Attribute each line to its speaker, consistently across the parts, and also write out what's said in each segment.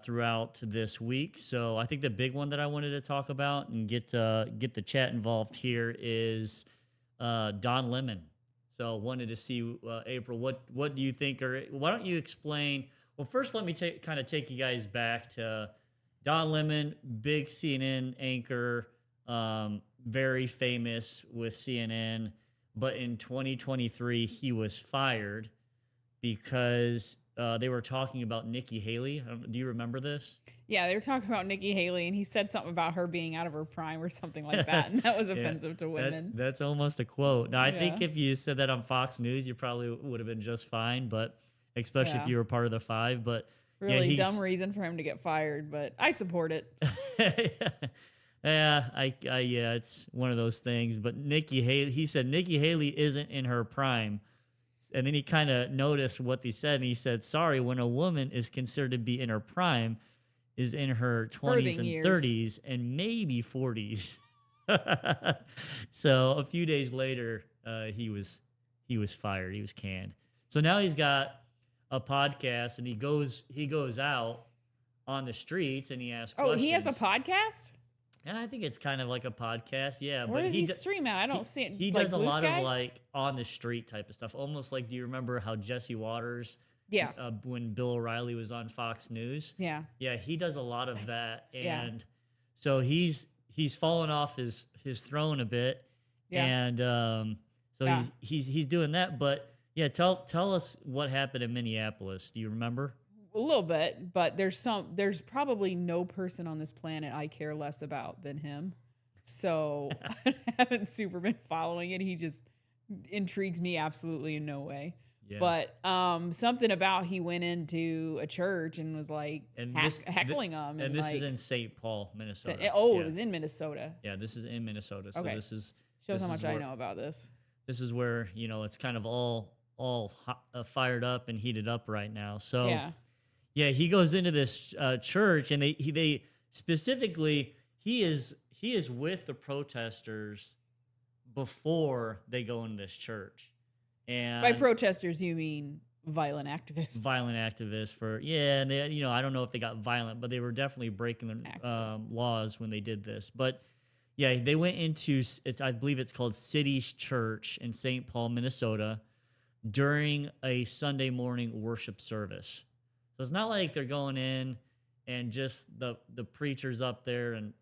Speaker 1: throughout this week. So I think the big one that I wanted to talk about and get the chat involved here is Don Lemon. So wanted to see April, what do you think, or why don't you explain? Well, first let me kind of take you guys back to Don Lemon, big CNN anchor, very famous with CNN, but in 2023 he was fired because they were talking about Nikki Haley. Do you remember this?
Speaker 2: Yeah, they were talking about Nikki Haley, and he said something about her being out of her prime or something like that, and that was offensive to women.
Speaker 1: That's almost a quote. Now, I think if you said that on Fox News, you probably would have been just fine, but especially if you were part of the five. But
Speaker 2: really dumb reason for him to get fired, but I support it.
Speaker 1: Yeah, it's one of those things. But Nikki Haley, he said Nikki Haley isn't in her prime. And then he kind of noticed what he said, and he said, sorry, when a woman is considered to be in her prime, is in her 20s and 30s and maybe 40s. So a few days later, he was fired. He was canned. So now he's got a podcast, and he goes out on the streets and he asks questions.
Speaker 2: Oh, he has a podcast?
Speaker 1: And I think it's kind of like a podcast, yeah.
Speaker 2: Where does he stream at? I don't see it.
Speaker 1: He does a lot of like on the street type of stuff. Almost like, do you remember how Jesse Waters?
Speaker 2: Yeah.
Speaker 1: When Bill O'Reilly was on Fox News.
Speaker 2: Yeah.
Speaker 1: Yeah, he does a lot of that, and so he's fallen off his throne a bit, and so he's doing that. But yeah, tell us what happened in Minneapolis. Do you remember?
Speaker 2: A little bit, but there's probably no person on this planet I care less about than him. So I haven't super been following it. He just intrigues me absolutely in no way. Yeah. But something about he went into a church and was like heckling them.
Speaker 1: And this is in St. Paul, Minnesota.
Speaker 2: It was in Minnesota.
Speaker 1: Yeah, this is in Minnesota. So
Speaker 2: okay.
Speaker 1: Shows
Speaker 2: how much I know about this.
Speaker 1: This is where, it's kind of all fired up and heated up right now. So yeah, he goes into this church, and they specifically he is with the protesters before they go into this church. And
Speaker 2: by protesters, you mean violent activists?
Speaker 1: Violent activists and they, I don't know if they got violent, but they were definitely breaking the laws when they did this. But yeah, they went into I believe it's called City's Church in St. Paul, Minnesota, during a Sunday morning worship service. So it's not like they're going in and just the preacher's up there and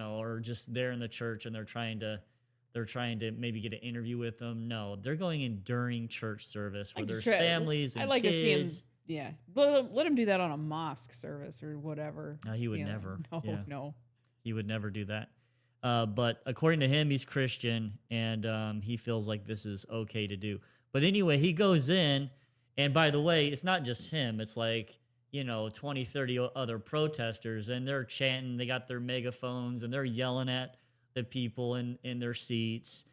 Speaker 1: or just there in the church and they're trying to maybe get an interview with them. No, they're going in during church service where there's families and kids.
Speaker 2: To see him. Yeah, let him do that on a mosque service or whatever.
Speaker 1: No, he would never.
Speaker 2: No,
Speaker 1: he would never do that. But according to him, he's Christian, and he feels like this is okay to do. But anyway, he goes in. And by the way, it's not just him. It's like, 20, 30 other protesters, and they're chanting. They got their megaphones, and they're yelling at the people in their seats.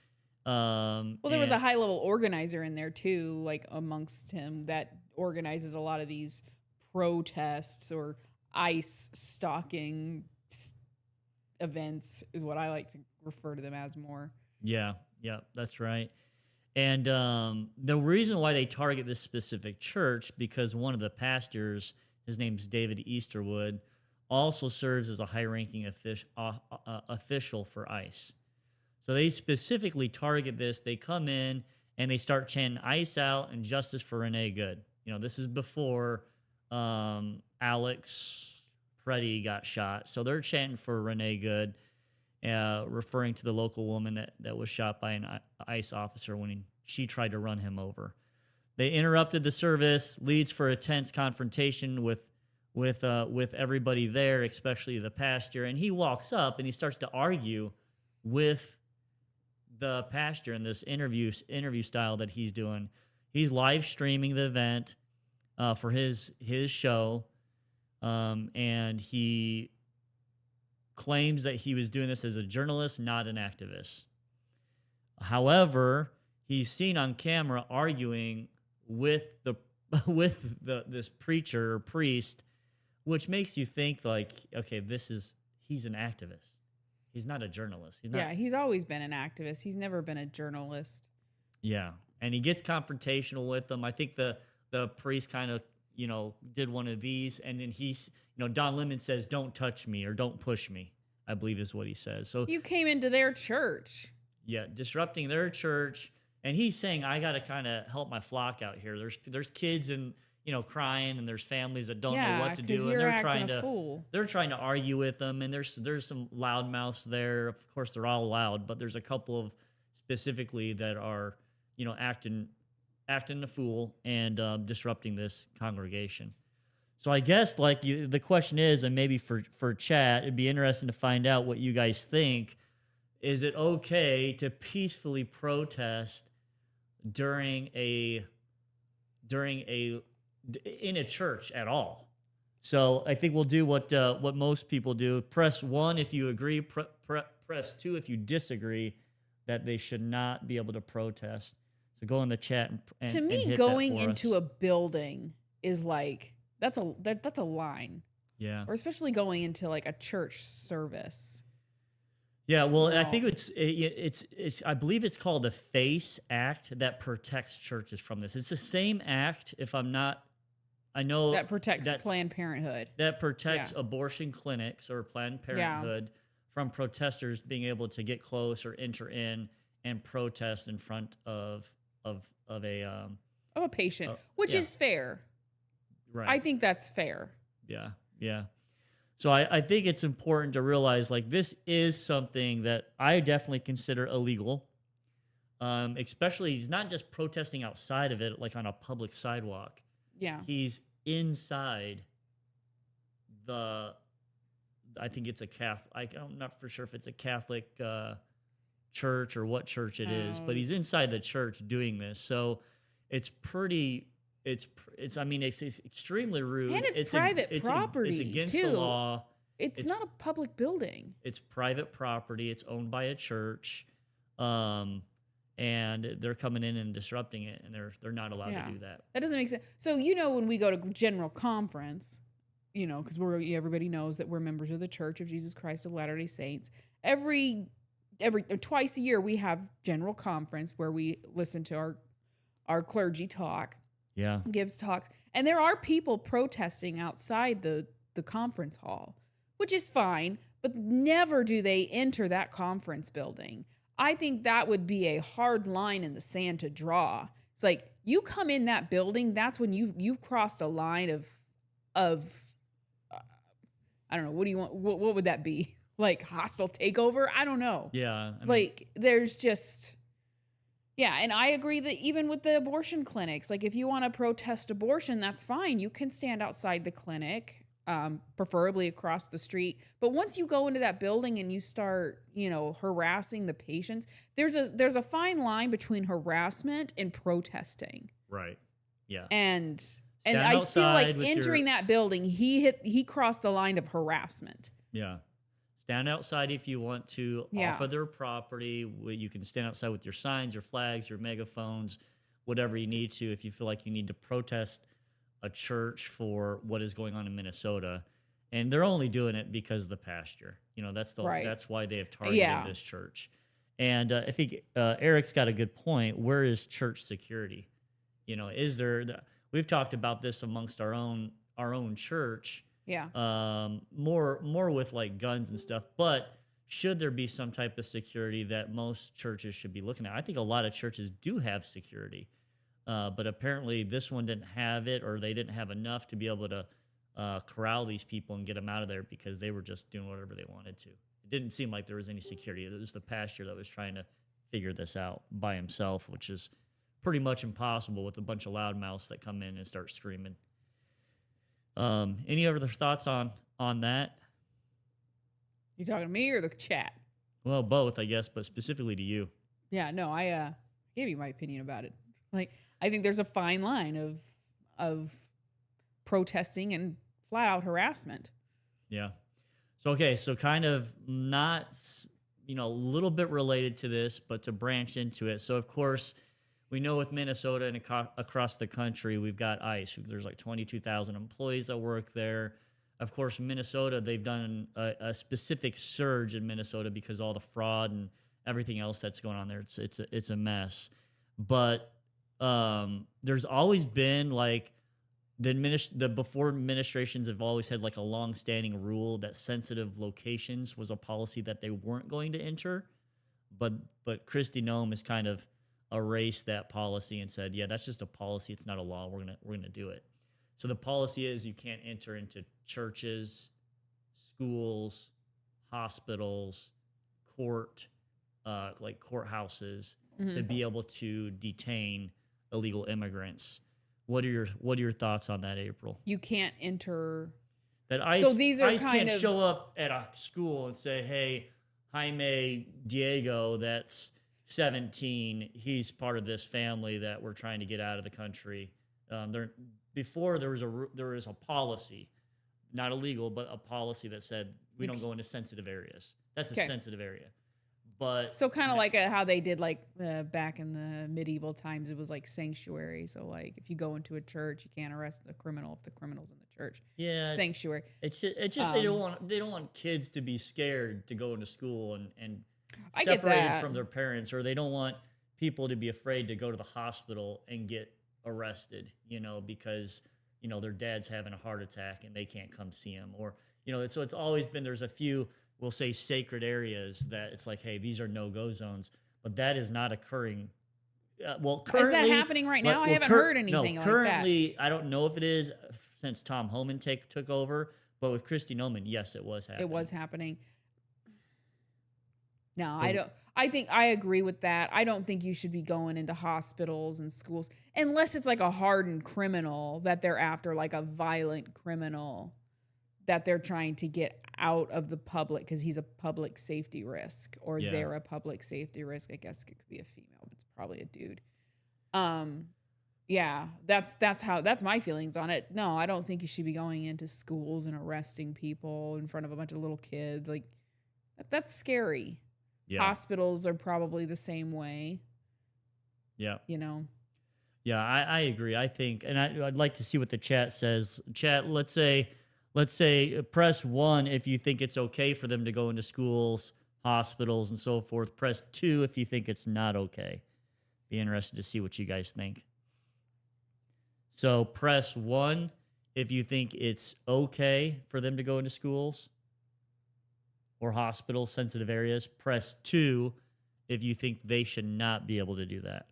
Speaker 2: Well, there was a high-level organizer in there, too, like amongst him, that organizes a lot of these protests or ICE stalking events is what I like to refer to them as more.
Speaker 1: Yeah, that's right. And the reason why they target this specific church, because one of the pastors, his name's David Easterwood, also serves as a high-ranking official for ICE. So they specifically target this. They come in and they start chanting ICE out and justice for Renee Good. This is before Alex Preddy got shot. So they're chanting for Renee Good. Referring to the local woman that was shot by an ICE officer when she tried to run him over. They interrupted the service, leads for a tense confrontation with everybody there, especially the pastor. And he walks up and he starts to argue with the pastor in this interview style that he's doing. He's live streaming the event for his show, and he claims that he was doing this as a journalist, not an activist. However, he's seen on camera arguing with this preacher or priest, which makes you think like, okay, he's an activist. He's not a journalist.
Speaker 2: He's always been an activist. He's never been a journalist.
Speaker 1: Yeah, and he gets confrontational with them. I think the priest kind of did one of these, and then Don Lemon says, "Don't touch me" or "Don't push me," I believe is what he says. So
Speaker 2: You came into their church.
Speaker 1: yeah, disrupting their church, and he's saying, "I got to kind of help my flock out here. There's kids and crying, and there's families that don't know what to do, and
Speaker 2: you're acting a fool.
Speaker 1: they're trying to argue with them, and there's some loudmouths there. Of course, they're all loud, but there's a couple of specifically that are acting a fool and disrupting this congregation. So I guess the question is, and maybe for chat, it'd be interesting to find out what you guys think. Is it okay to peacefully protest during a in a church at all? So I think we'll do what most people do. Press 1 if you agree. Press 2 if you disagree that they should not be able to protest. So go in the chat and
Speaker 2: to me,
Speaker 1: and hit
Speaker 2: going
Speaker 1: that for
Speaker 2: into
Speaker 1: us.
Speaker 2: a building is like that's a line,
Speaker 1: Yeah.
Speaker 2: or especially going into like a church service.
Speaker 1: Yeah, well, I
Speaker 2: No.
Speaker 1: think it's I believe it's called the FACE Act that protects churches from this. It's the same act, if I'm not, I know
Speaker 2: That protects
Speaker 1: that's-
Speaker 2: Planned Parenthood.
Speaker 1: that protects
Speaker 2: Yeah.
Speaker 1: abortion clinics or Planned Parenthood from protesters being able to get close or enter in and protest in front of a
Speaker 2: Of a patient,
Speaker 1: Oh,
Speaker 2: which
Speaker 1: yeah.
Speaker 2: is fair.
Speaker 1: right.
Speaker 2: I think that's fair.
Speaker 1: Yeah. So I think it's important to realize this is something that I definitely consider illegal. Especially he's not just protesting outside of it, like on a public sidewalk.
Speaker 2: Yeah.
Speaker 1: He's inside I think it's a Catholic. I'm not for sure if it's a Catholic church or what church it is, but he's inside the church doing this. So it's pretty. It's extremely rude.
Speaker 2: And it's private property,
Speaker 1: It's against
Speaker 2: too.
Speaker 1: the law.
Speaker 2: It's not a public building.
Speaker 1: It's private property. It's owned by a church, and they're coming in and disrupting it, and they're not allowed to do that.
Speaker 2: That doesn't make sense. So when we go to general conference, because everybody knows that we're members of the Church of Jesus Christ of Latter-day Saints. Every twice a year we have general conference where we listen to our clergy talk.
Speaker 1: Yeah.
Speaker 2: Gives talks, and there are people protesting outside the conference hall, which is fine, but never do they enter that conference building. I think that would be a hard line in the sand to draw. It's like you come in that building, that's when you've crossed a line of I don't know, what do you want, what would that be? Like hostile takeover? I don't know.
Speaker 1: Yeah.
Speaker 2: There's just and I agree that even with the abortion clinics, if you want to protest abortion, that's fine. You can stand outside the clinic, preferably across the street. But once you go into that building and you start, harassing the patients, there's a fine line between harassment and protesting.
Speaker 1: Right. Yeah.
Speaker 2: And
Speaker 1: Stand
Speaker 2: I feel like
Speaker 1: outside with
Speaker 2: entering that building, he crossed the line of harassment.
Speaker 1: Yeah. Stand outside if you want to,
Speaker 2: Yeah.
Speaker 1: off of their property. You can stand outside with your signs, your flags, your megaphones, whatever you need to. If you feel like you need to protest a church for what is going on in Minnesota, and they're only doing it because of the pasture. That's why they have targeted this church. And I think Eric's got a good point. Where is church security? Is there? We've talked about this amongst our own church.
Speaker 2: Yeah.
Speaker 1: More with guns and stuff, but should there be some type of security that most churches should be looking at? I think a lot of churches do have security, but apparently this one didn't have it, or they didn't have enough to be able to corral these people and get them out of there because they were just doing whatever they wanted to. It didn't seem like there was any security. It was the pastor that was trying to figure this out by himself, which is pretty much impossible with a bunch of loudmouths that come in and start screaming. Any other thoughts on that?
Speaker 2: You talking to me or the chat?
Speaker 1: Well, both, I guess, but specifically to you.
Speaker 2: Yeah, no, I gave you my opinion about it. I think there's a fine line of protesting and flat out harassment.
Speaker 1: Yeah. So kind of not, a little bit related to this, but to branch into it. So of course, we know with Minnesota and across the country, we've got ICE. There's 22,000 employees that work there. Of course, Minnesota, they've done a specific surge in Minnesota because all the fraud and everything else that's going on there. It's a mess. But there's always been the before administrations have always had like a long-standing rule that sensitive locations was a policy that they weren't going to enter, but Kristi Noem has kind of erased that policy and said, yeah, that's just a policy. It's not a law. We're gonna do it. So the policy is you can't enter into churches, schools, hospitals, like courthouses, to be able to detain illegal immigrants. What are your thoughts on that, April?
Speaker 2: You can't enter.
Speaker 1: That ICE,
Speaker 2: So these are
Speaker 1: ICE
Speaker 2: kind
Speaker 1: can't
Speaker 2: of
Speaker 1: show up at a school and say, hey, Jaime Diego, that's 17, he's part of this family that we're trying to get out of the country. Before there was a policy, not illegal, but a policy that said we don't go into sensitive areas. That's a sensitive area. But
Speaker 2: so kind of like how they did like back in the medieval times, it was like sanctuary. So like if you go into a church, you can't arrest a criminal if the criminal's in the church.
Speaker 1: Yeah,
Speaker 2: sanctuary.
Speaker 1: It's just they don't want kids to be scared to go into school and
Speaker 2: I get
Speaker 1: separated
Speaker 2: that.
Speaker 1: from their parents, or they don't want people to be afraid to go to the hospital and get arrested, because their dad's having a heart attack and they can't come see him, or so it's always been, there's a few, we'll say, sacred areas that it's like, hey, these are no-go zones, but that is not occurring. Currently,
Speaker 2: is that happening right now? I haven't heard anything like that.
Speaker 1: Currently, I don't know if it is since Tom Homan took over, but with Kristi Noem, yes, it was happening.
Speaker 2: It was happening. No, I don't. I think I agree with that. I don't think you should be going into hospitals and schools unless it's like a hardened criminal that they're after, like a violent criminal that they're trying to get out of the public because he's a public safety risk, or they're a public safety risk. I guess it could be a female, but it's probably a dude. Yeah, that's my feelings on it. No, I don't think you should be going into schools and arresting people in front of a bunch of little kids. Like that's scary. Yeah. Hospitals are probably the same way.
Speaker 1: Yeah.
Speaker 2: Yeah,
Speaker 1: I agree. I think, and I'd like to see what the chat says. Chat, let's say press 1 if you think it's okay for them to go into schools, hospitals, and so forth. Press 2 if you think it's not okay. Be interested to see what you guys think. So press 1 if you think it's okay for them to go into schools or hospitals, sensitive areas. Press 2 if you think they should not be able to do that.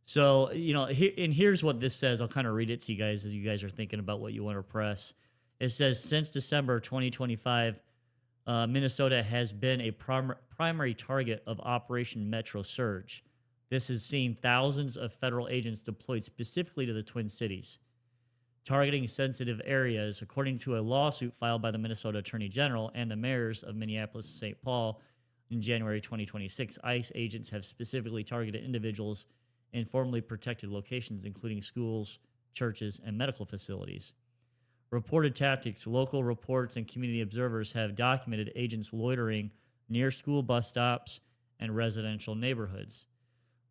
Speaker 1: So, here's what this says. I'll kind of read it to you guys as you guys are thinking about what you want to press. It says, since December 2025, Minnesota has been a primary target of Operation Metro Surge. This has seen thousands of federal agents deployed specifically to the Twin Cities, targeting sensitive areas. According to a lawsuit filed by the Minnesota Attorney General and the mayors of Minneapolis and St. Paul in January 2026, ICE agents have specifically targeted individuals in formerly protected locations, including schools, churches, and medical facilities. Reported tactics: local reports and community observers have documented agents loitering near school bus stops and residential neighborhoods.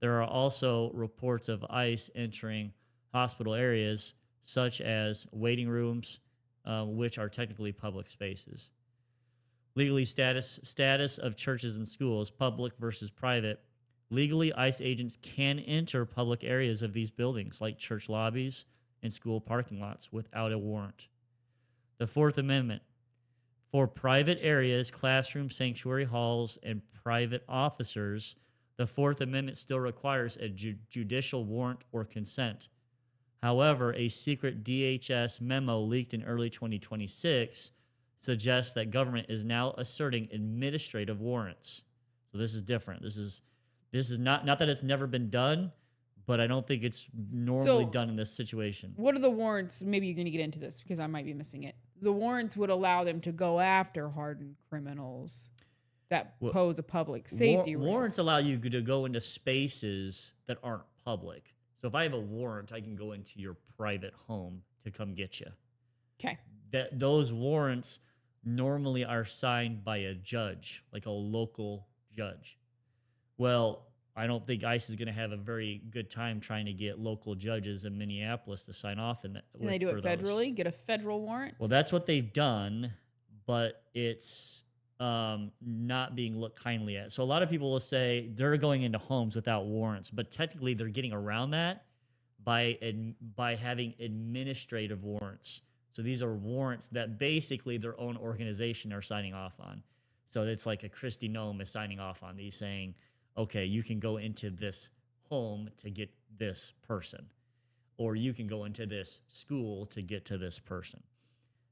Speaker 1: There are also reports of ICE entering hospital areas, such as waiting rooms, which are technically public spaces. Legally, status of churches and schools, public versus private. Legally, ICE agents can enter public areas of these buildings, like church lobbies and school parking lots, without a warrant. The Fourth Amendment. For private areas, classrooms, sanctuary halls, and private officers, the Fourth Amendment still requires a judicial warrant or consent. However, a secret DHS memo leaked in early 2026 suggests that government is now asserting administrative warrants. So this is different. This is not that it's never been done, but I don't think it's normally done in this situation.
Speaker 2: What are the warrants? Maybe you're going to get into this because I might be missing it. The warrants would allow them to go after hardened criminals that pose a public safety risk.
Speaker 1: Warrants allow you to go into spaces that aren't public. So if I have a warrant, I can go into your private home to come get you.
Speaker 2: Okay.
Speaker 1: Those warrants normally are signed by a judge, like a local judge. Well, I don't think ICE is going to have a very good time trying to get local judges in Minneapolis to sign off. And
Speaker 2: can they do it federally? Get a federal warrant?
Speaker 1: Well, that's what they've done, but it's not being looked kindly at. So a lot of people will say they're going into homes without warrants, but technically they're getting around that by having administrative warrants. So these are warrants that basically their own organization are signing off on. So it's like a Christy Nome is signing off on these, saying, okay, you can go into this home to get this person, or you can go into this school to get to this person.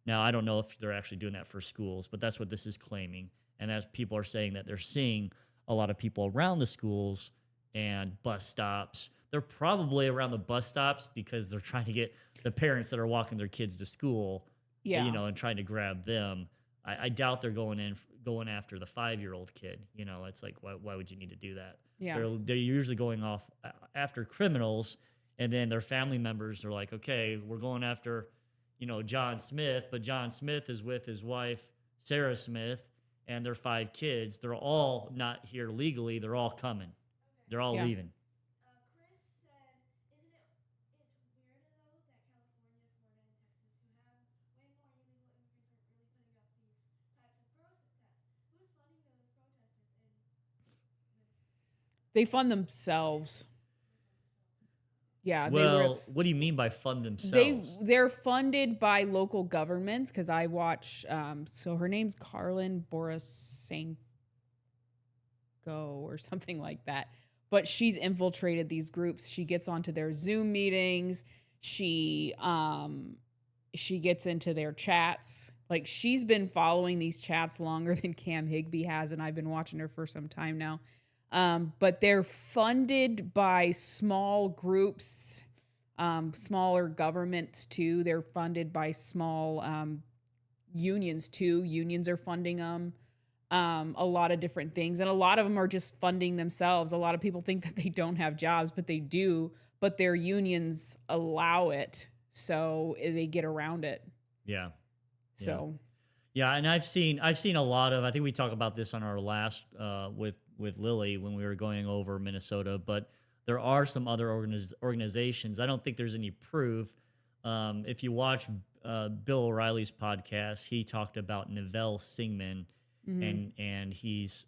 Speaker 1: Now, I don't know if they're actually doing that for schools, but that's what this is claiming. And as people are saying that they're seeing a lot of people around the schools and bus stops. They're probably around the bus stops because they're trying to get the parents that are walking their kids to school,
Speaker 2: Yeah.
Speaker 1: and trying to grab them. I doubt they're going after the 5-year-old kid. It's like, why would you need to do that?
Speaker 2: Yeah.
Speaker 1: They're usually going off after criminals, and then their family members are like, okay, we're going after, John Smith, but John Smith is with his wife, Sarah Smith, and their 5 kids. They're all not here legally. They're all coming. They're all
Speaker 2: Yeah.
Speaker 1: leaving.
Speaker 3: Chris said, isn't it? It's weird though that California, Florida, and Texas, who have way more illegal immigrants, are really putting up these types of protests. Who's funding those protesters in Minnesota?
Speaker 2: They fund themselves. Yeah,
Speaker 1: Well, what do you mean by fund themselves?
Speaker 2: they're funded by local governments because I watch. So her name's Carlin Borisenko or something like that. But she's infiltrated these groups. She gets onto their Zoom meetings. She gets into their chats. Like, she's been following these chats longer than Cam Higbee has, and I've been watching her for some time now. But they're funded by small groups, smaller governments too. They're funded by small unions too. Unions are funding them. A lot of different things. And a lot of them are just funding themselves. A lot of people think that they don't have jobs, but they do. But their unions allow it, so they get around it.
Speaker 1: Yeah.
Speaker 2: So.
Speaker 1: Yeah, and I've seen a lot of. I think we talked about this on our last with Lily when we were going over Minnesota, but there are some other organizations. I don't think there's any proof. If you watch Bill O'Reilly's podcast, he talked about Neville Singman, and he's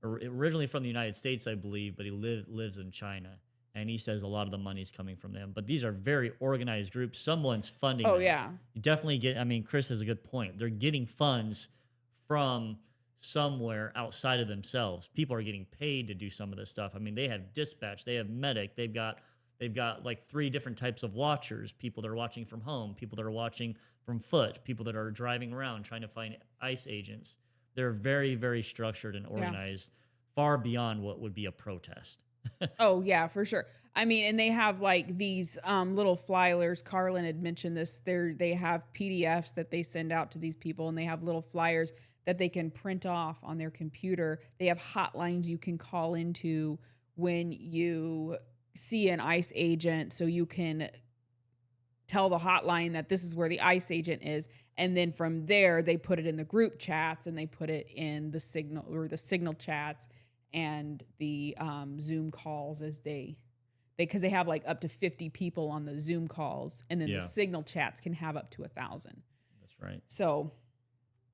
Speaker 1: originally from the United States, I believe, but he lives in China. And he says a lot of the money's coming from them. But these are very organized groups. Someone's funding them.
Speaker 2: Yeah.
Speaker 1: You definitely Chris has a good point. They're getting funds from somewhere outside of themselves. People are getting paid to do some of this stuff. They have dispatch, they have medic, they've got like 3 different types of watchers, people that are watching from home, people that are watching from foot, people that are driving around trying to find ICE agents. They're very, very structured and organized, far beyond what would be a protest.
Speaker 2: Oh, yeah, for sure. And they have like these little flyers. Carlin had mentioned this. They have PDFs that they send out to these people, and they have little flyers that they can print off on their computer. They have hotlines you can call into when you see an ICE agent, so you can tell the hotline that this is where the ICE agent is. And then from there, they put it in the group chats, and they put it in the signal chats and the Zoom calls because they have like up to 50 people on the Zoom calls, and then the signal chats can have up to 1,000.
Speaker 1: That's right.
Speaker 2: So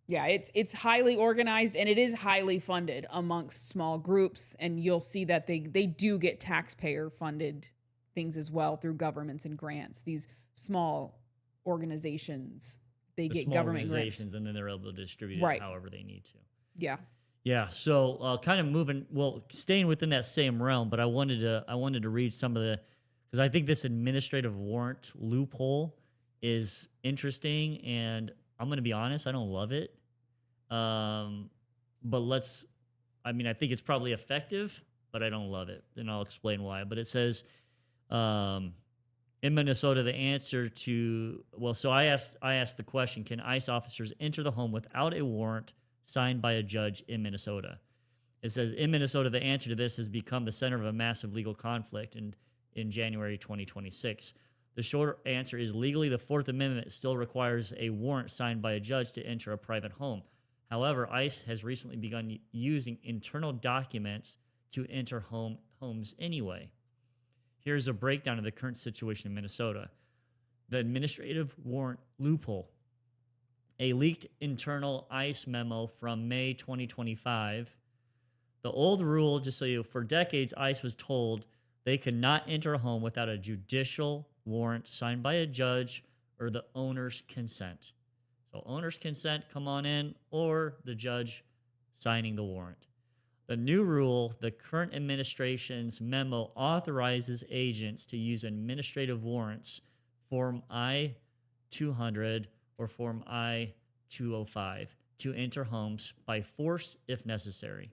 Speaker 2: yeah, it's highly organized, and it is highly funded amongst small groups. And you'll see that they do get taxpayer funded things as well through governments and grants. These small organizations, they get
Speaker 1: small
Speaker 2: government
Speaker 1: organizations,
Speaker 2: grants.
Speaker 1: and then they're able to distribute it however they need to.
Speaker 2: Yeah.
Speaker 1: Yeah. So kind of staying within that same realm, but I wanted to read some of because I think this administrative warrant loophole is interesting, and I'm going to be honest, I don't love it. But I think it's probably effective, but I don't love it, and I'll explain why. But it says, in Minnesota, the answer to so I asked the question: can ICE officers enter the home without a warrant signed by a judge in Minnesota? It says, in Minnesota, the answer to this has become the center of a massive legal conflict in January 2026. The short answer is legally, the Fourth Amendment still requires a warrant signed by a judge to enter a private home. However, ICE has recently begun using internal documents to enter homes anyway. Here's a breakdown of the current situation in Minnesota. The administrative warrant loophole. a leaked internal ICE memo from May 2025. The old rule, just so you, for decades, ICE was told they could not enter a home without a judicial warrant signed by a judge or the owner's consent. So, owner's consent, come on in, or the judge signing the warrant. The new rule, the current administration's memo authorizes agents to use administrative warrants, Form I-200 or Form I-205, to enter homes by force if necessary.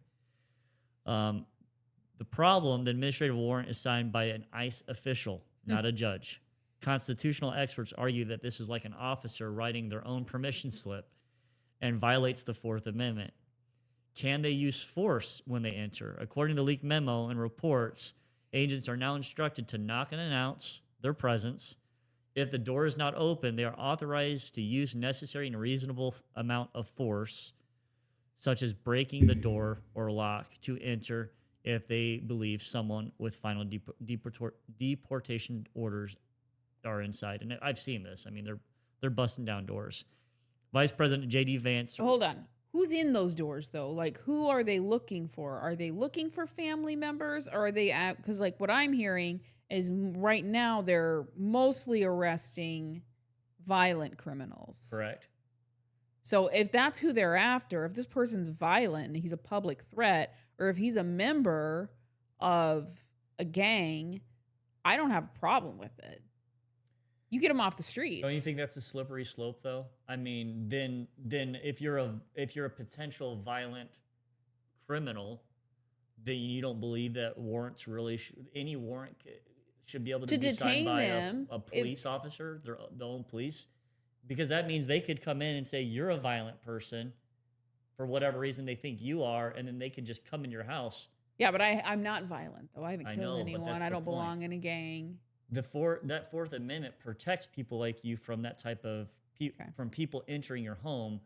Speaker 1: The problem, the administrative warrant is signed by an ICE official, not a judge. Constitutional experts argue that this is like an officer writing their own permission slip and violates the Fourth Amendment. Can they use force when they enter? According to leaked memo and reports, agents are now instructed to knock and announce their presence. If the door is not open, they are authorized to use necessary and reasonable amount of force, such as breaking the door or lock, to enter if they believe someone with final deportation orders are inside. And I've seen this. I mean, they're busting down doors. Vice President J.D. Vance.
Speaker 2: Hold on. Who's in those doors, though? Like, who are they looking for? Are they looking for family members? Or are they at, because, like, what I'm hearing is right now they're mostly arresting violent criminals.
Speaker 1: Correct.
Speaker 2: So if that's who they're after, if this person's violent and he's a public threat, or if he's a member of a gang, I don't have a problem with it. You get him off the streets.
Speaker 1: Don't you think that's a slippery slope, though? I mean, then if you're a potential violent criminal, then you don't believe that warrants really any warrant should be able to be signed by a police officer, their own police, because that means they could come in and say you're a violent person for whatever reason they think you are, and then they could just come in your house.
Speaker 2: Yeah, but I'm not violent, though. I haven't killed
Speaker 1: but
Speaker 2: anyone.
Speaker 1: that's
Speaker 2: I
Speaker 1: the
Speaker 2: don't belong
Speaker 1: point.
Speaker 2: in a gang.
Speaker 1: That Fourth Amendment protects people like you from that type of from people entering your home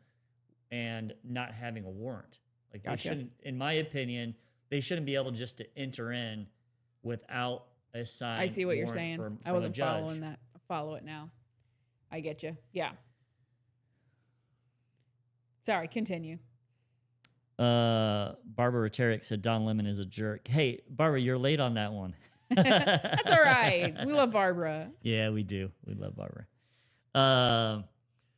Speaker 1: and not having a warrant. Like they shouldn't, in my opinion, they shouldn't be able just to enter in without a signed.
Speaker 2: I see what you're
Speaker 1: warrant
Speaker 2: saying.
Speaker 1: from
Speaker 2: I wasn't
Speaker 1: a judge.
Speaker 2: following that. Follow it now. I get you. Yeah. Sorry, continue.
Speaker 1: Barbara Reterick said Don Lemon is a jerk. Hey, Barbara, you're late on that one.
Speaker 2: That's all right. We love Barbara.
Speaker 1: Yeah, we do. We love Barbara.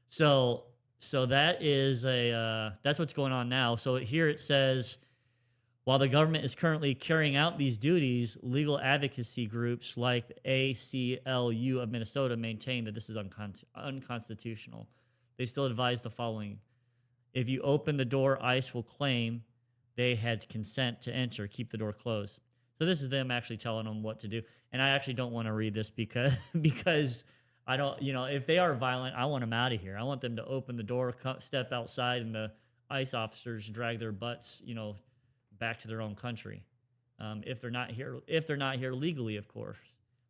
Speaker 1: So that is that's what's going on now. So here it says, while the government is currently carrying out these duties, legal advocacy groups like the ACLU of Minnesota maintain that this is unconstitutional. They still advise the following: if you open the door, ICE will claim they had consent to enter. Keep the door closed. So this is them actually telling them what to do. And I actually don't want to read this because I don't, if they are violent, I want them out of here. I want them to open the door, step outside, and the ICE officers drag their butts, back to their own country. If they're not here legally, of course,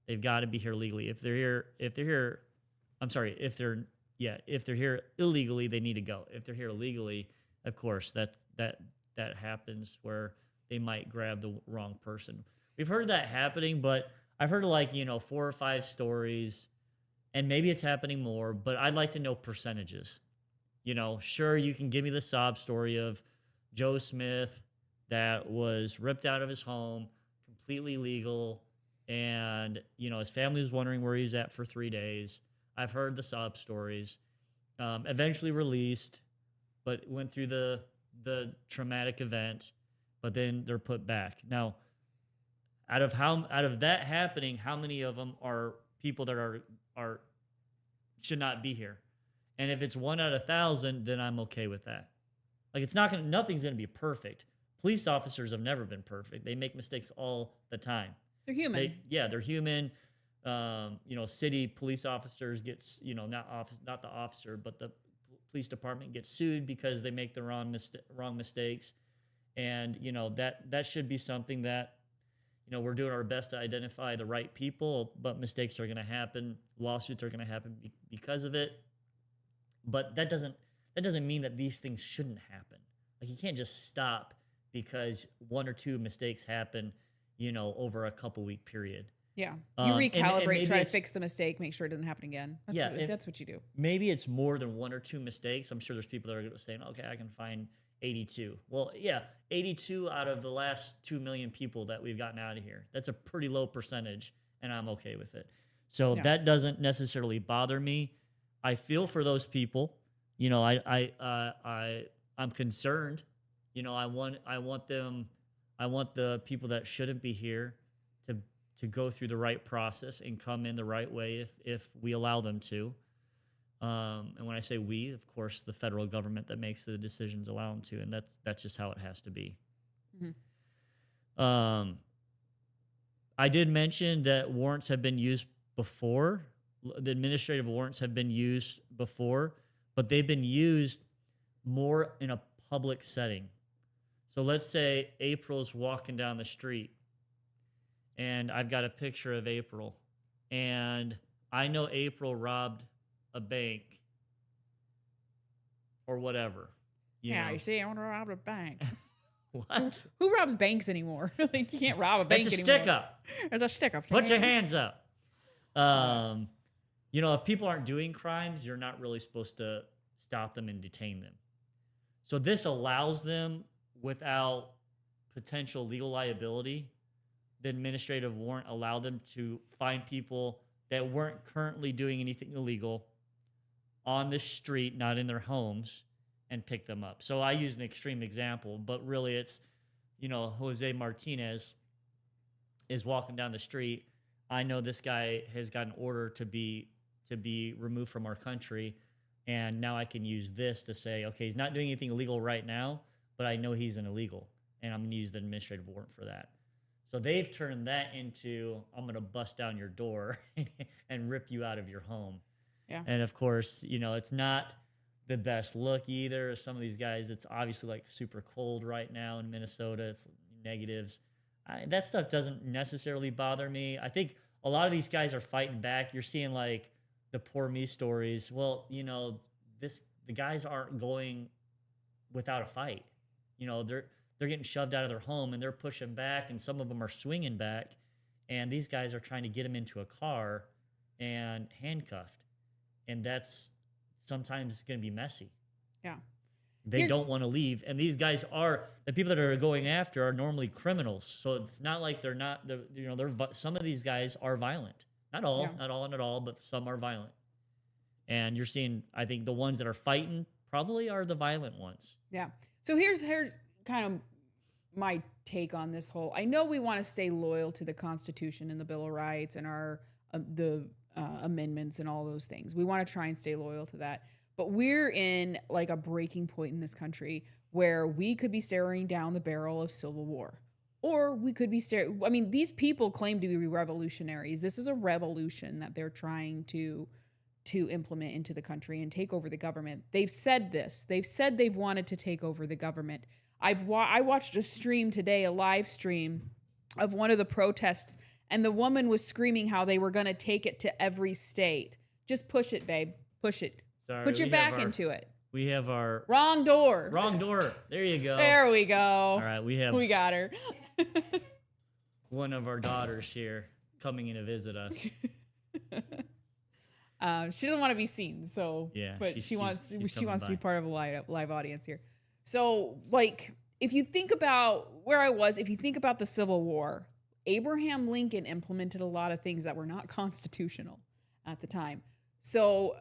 Speaker 1: they've got to be here legally. If they're here illegally, they need to go. If they're here legally, of course, that happens where they might grab the wrong person. We've heard that happening, but I've heard 4 or 5 stories, and maybe it's happening more, but I'd like to know percentages. Sure, you can give me the sob story of Joe Smith that was ripped out of his home, completely legal, and, his family was wondering where he was at for 3 days. I've heard the sob stories. Eventually released, but went through the traumatic event, but then they're put back. Now, out of that happening, how many of them are people that are should not be here? And if it's 1 out of 1,000, then I'm okay with that. Like nothing's gonna be perfect. Police officers have never been perfect. They make mistakes all the time.
Speaker 2: They're human.
Speaker 1: They're human. City police officers gets, not the officer, but the police department gets sued because they make the wrong mistakes. And, that should be something that, we're doing our best to identify the right people, but mistakes are going to happen. Lawsuits are going to happen because of it. But that doesn't mean that these things shouldn't happen. Like, you can't just stop because 1 or 2 mistakes happen, over a couple week period.
Speaker 2: Yeah. You
Speaker 1: And
Speaker 2: recalibrate,
Speaker 1: maybe
Speaker 2: try to
Speaker 1: it's-
Speaker 2: fix the mistake, make sure it doesn't happen again. That's what you do.
Speaker 1: Maybe it's more than 1 or 2 mistakes. I'm sure there's people that are saying, okay, I can find 82. Well, yeah, 82 out of the last 2 million people that we've gotten out of here. That's a pretty low percentage, and I'm okay with it. So
Speaker 2: Yeah.
Speaker 1: that doesn't necessarily bother me. I feel for those people. You know, I'm concerned. You know, I want the people that shouldn't be here to go through the right process and come in the right way if we allow them to. And when I say we, of course, the federal government that makes the decisions allow them to, and that's just how it has to be.
Speaker 2: Mm-hmm.
Speaker 1: I did mention that warrants have been used before. The administrative warrants have been used before, but they've been used more in a public setting. So let's say April's walking down the street, and I've got a picture of April, and I know April robbed a bank or whatever. You know.
Speaker 2: You see, I want to rob a bank.
Speaker 1: What?
Speaker 2: Who robs banks anymore? Like, you can't rob a bank
Speaker 1: That's a
Speaker 2: anymore.
Speaker 1: stick up.
Speaker 2: It's a stick up.
Speaker 1: Put your hands up. You know, if people aren't doing crimes, you're not really supposed to stop them and detain them. So this allows them, without potential legal liability, the administrative warrant allowed them to find people that weren't currently doing anything illegal on the street, not in their homes, and pick them up. So I use an extreme example, but really it's, you know, Jose Martinez is walking down the street. I know this guy has got an order to be removed from our country, and now I can use this to say, okay, he's not doing anything illegal right now, but I know he's an illegal, and I'm going to use the administrative warrant for that. So they've turned that into, I'm going to bust down your door and rip you out of your home.
Speaker 2: Yeah.
Speaker 1: And of course, you know, it's not the best look either. Some of these guys, it's obviously like super cold right now in Minnesota. It's negatives. That stuff doesn't necessarily bother me. I think a lot of these guys are fighting back. You're seeing like the poor me stories. Well, you know, the guys aren't going without a fight. You know, they're getting shoved out of their home and they're pushing back, and some of them are swinging back, and these guys are trying to get them into a car and handcuffed. And that's sometimes going to be messy.
Speaker 2: Yeah.
Speaker 1: They don't want to leave. And these guys are, the people that are going after are normally criminals. So it's not like they're not, you know, some of these guys are violent. Not all, not all, but some are violent. And you're seeing, I think the ones that are fighting probably are the violent ones.
Speaker 2: Yeah. So here's kind of my take on this whole, I know we want to stay loyal to the Constitution and the Bill of Rights and our, amendments and all those things. We want to try and stay loyal to that. But we're in like a breaking point in this country where we could be staring down the barrel of civil war. Or we could be I mean, these people claim to be revolutionaries. This is a revolution that they're trying to implement into the country and take over the government. They've said this. They've said they've wanted to take over the government. I watched a stream today, a live stream of one of the protests, and the woman was screaming how they were going to take it to every state. Just push it, babe. Push it.
Speaker 1: Sorry,
Speaker 2: put your back into it.
Speaker 1: We have our...
Speaker 2: Wrong door.
Speaker 1: Wrong door. There you go.
Speaker 2: There we go.
Speaker 1: All right, we
Speaker 2: got her.
Speaker 1: one of our daughters here coming in to visit us.
Speaker 2: She doesn't want to be seen, so
Speaker 1: yeah,
Speaker 2: but she wants to be part of a live audience here. So, like, if you think about where I was, if you think about the Civil War, Abraham Lincoln implemented a lot of things that were not constitutional at the time. So,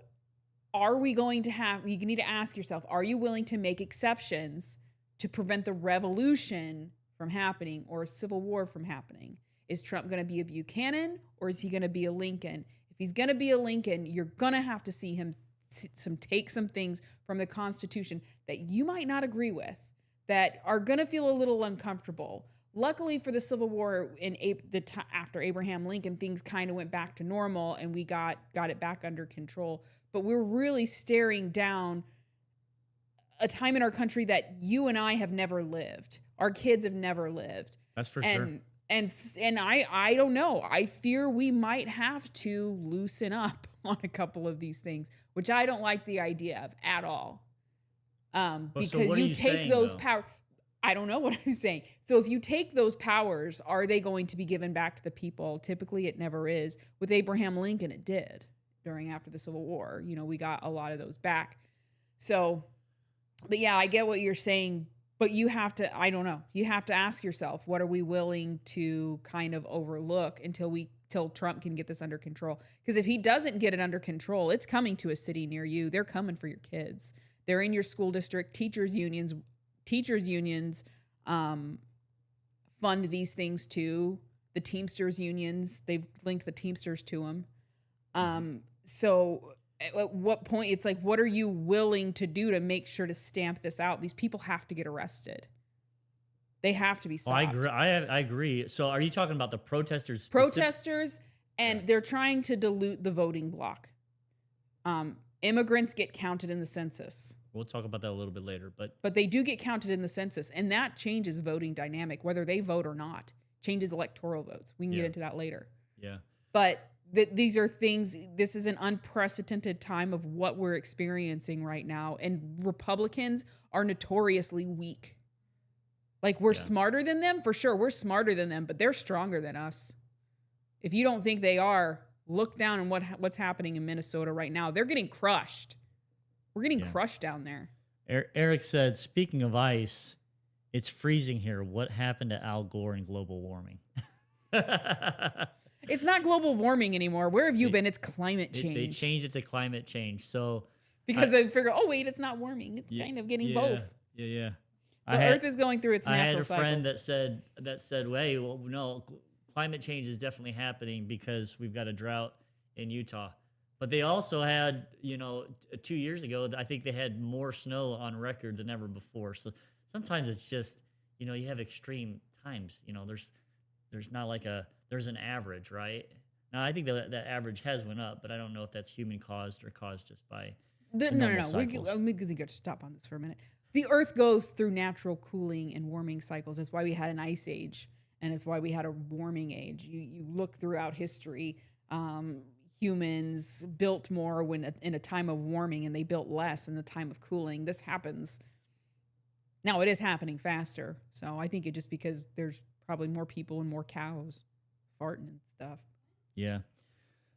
Speaker 2: are we going to have, you need to ask yourself, are you willing to make exceptions to prevent the revolution from happening or a civil war from happening? Is Trump going to be a Buchanan or is he going to be a Lincoln? If he's going to be a Lincoln, you're going to have to see him take some things from the Constitution that you might not agree with, that are going to feel a little uncomfortable. Luckily for the Civil War, after Abraham Lincoln, things kind of went back to normal and we got it back under control. But we're really staring down a time in our country that you and I have never lived. Our kids have never lived.
Speaker 1: That's for sure.
Speaker 2: And I don't know. I fear we might have to loosen up on a couple of these things, which I don't like the idea of at all. Because
Speaker 1: so what are
Speaker 2: you
Speaker 1: you
Speaker 2: take
Speaker 1: saying,
Speaker 2: those
Speaker 1: though?
Speaker 2: power. I don't know what I'm saying. So if you take those powers, are they going to be given back to the people? Typically, it never is. With Abraham Lincoln, it did after the Civil War. We got a lot of those back. So, but yeah, I get what you're saying. But you have to, I don't know. You have to ask yourself, what are we willing to kind of overlook till Trump can get this under control? Because if he doesn't get it under control, it's coming to a city near you. They're coming for your kids. They're in your school district. Teachers unions fund these things too. The Teamsters unions, they've linked the Teamsters to them. So at what point, it's like, what are you willing to do to make sure to stamp this out? These people have to get arrested. They have to be stopped.
Speaker 1: I agree. I agree. So are you talking about the protesters?
Speaker 2: Protesters, and they're trying to dilute the voting bloc. Immigrants get counted in the census.
Speaker 1: We'll talk about that a little bit later,
Speaker 2: but they do get counted in the census, and that changes voting dynamic, whether they vote or not. Changes electoral votes. We can get into that later.
Speaker 1: Yeah.
Speaker 2: But these are things. This is an unprecedented time of what we're experiencing right now, and Republicans are notoriously weak. Like, we're smarter than them, for sure. We're smarter than them, but they're stronger than us. If you don't think they are, look down on what's happening in Minnesota right now. They're getting crushed. We're getting crushed down there.
Speaker 1: Eric said, speaking of ice, it's freezing here. What happened to Al Gore and global warming?
Speaker 2: It's not global warming anymore. Where have you been? It's climate change.
Speaker 1: They changed it to climate change. So
Speaker 2: because I figure, oh wait, it's not warming. It's kind of getting both.
Speaker 1: Yeah.
Speaker 2: The Earth is going through its natural cycles.
Speaker 1: I had a friend that said, "Hey, well, no, climate change is definitely happening because we've got a drought in Utah." But they also had, 2 years ago, I think they had more snow on record than ever before. So sometimes it's just, you have extreme times. There's not like there's an average, right? Now, I think that average has went up, but I don't know if that's human caused or caused just by
Speaker 2: No. We got to stop on this for a minute. The Earth goes through natural cooling and warming cycles. That's why we had an ice age, and it's why we had a warming age. You look throughout history, humans built more in a time of warming, and they built less in the time of cooling. This happens. Now it is happening faster. So I think it just because there's probably more people and more cows farting and stuff.
Speaker 1: Yeah.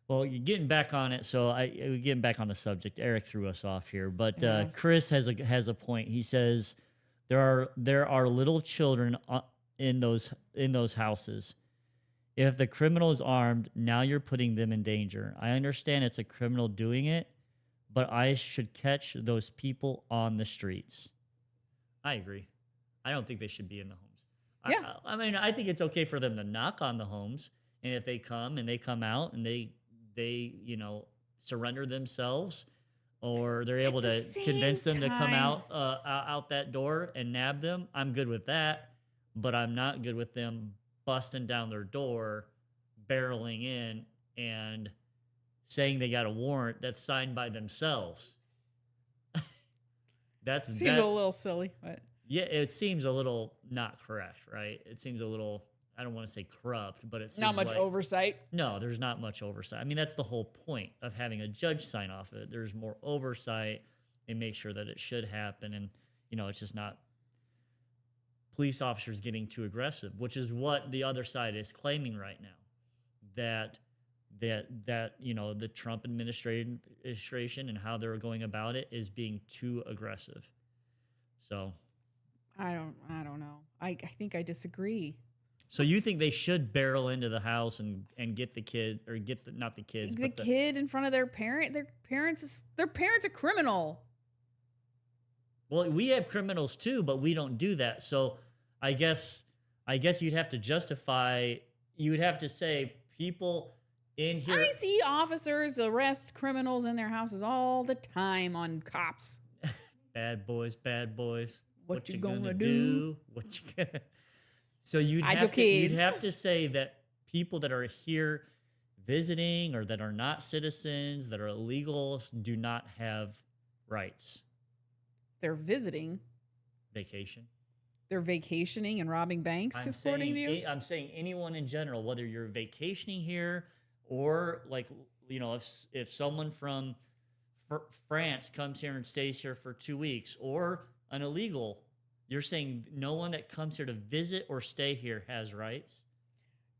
Speaker 1: Well, you're getting back on it. So we're getting back on the subject. Eric threw us off here, but Chris has a point. He says there are little children in those houses. If the criminal is armed, now you're putting them in danger. I understand it's a criminal doing it, but I should catch those people on the streets. I agree. I don't think they should be in the homes.
Speaker 2: Yeah.
Speaker 1: I mean, I think it's okay for them to knock on the homes, and if they come out and they surrender themselves, or they're able to convince them to come out that door and nab them, I'm good with that. But I'm not good with them busting down their door, barreling in, and saying they got a warrant that's signed by themselves.
Speaker 2: Seems a little silly, but
Speaker 1: yeah, it seems a little not correct, right? It seems a little, I don't want to say corrupt, but it's
Speaker 2: not much oversight.
Speaker 1: No, there's not much oversight. I mean, that's the whole point of having a judge sign off of it. There's more oversight and make sure that it should happen, and it's just not police officers getting too aggressive, which is what the other side is claiming right now, that the Trump administration and how they're going about it is being too aggressive. So
Speaker 2: I don't know. I think I disagree.
Speaker 1: So you think they should barrel into the house and get the kid, or not the kids,
Speaker 2: the kid in front of their parent? Their parents a criminal.
Speaker 1: Well, we have criminals too, but we don't do that. So I guess you'd have to justify. You would have to say people in here.
Speaker 2: I see officers arrest criminals in their houses all the time on cops.
Speaker 1: Bad boys.
Speaker 2: What you gonna do?
Speaker 1: What you gonna? So you'd have to say that people that are here visiting or that are not citizens, that are illegals, do not have rights.
Speaker 2: They're visiting.
Speaker 1: Vacation.
Speaker 2: They're vacationing and robbing banks, according to you?
Speaker 1: I'm saying anyone in general, whether you're vacationing here or if someone from France comes here and stays here for 2 weeks, or an illegal You're saying no one that comes here to visit or stay here has rights,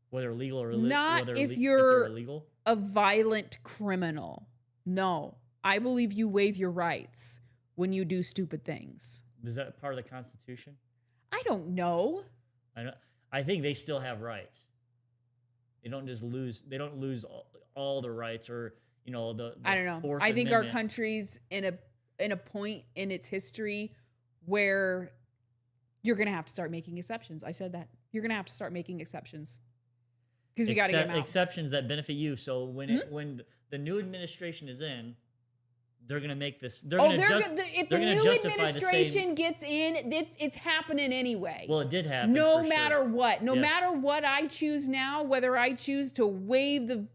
Speaker 1: whether legal or
Speaker 2: Not
Speaker 1: whether
Speaker 2: if
Speaker 1: if
Speaker 2: you're
Speaker 1: they're illegal.
Speaker 2: a violent criminal. No, I believe you waive your rights when you do stupid things.
Speaker 1: Is that part of the Constitution?
Speaker 2: I don't know.
Speaker 1: I think they still have rights. They don't just lose. They don't lose all the rights, or the
Speaker 2: I don't know.
Speaker 1: Fourth
Speaker 2: I think our
Speaker 1: Amendment.
Speaker 2: country's in a point in its history where you're going to have to start making exceptions. I said that. You're going to have to start making exceptions. Because we got to get them out.
Speaker 1: Exceptions that benefit you. So when the new administration is in, they're going to make this. They're going to
Speaker 2: if the new administration gets in, it's happening anyway.
Speaker 1: Well, it did happen.
Speaker 2: No
Speaker 1: for
Speaker 2: matter
Speaker 1: sure.
Speaker 2: what. No matter what I choose now, whether I choose to waive the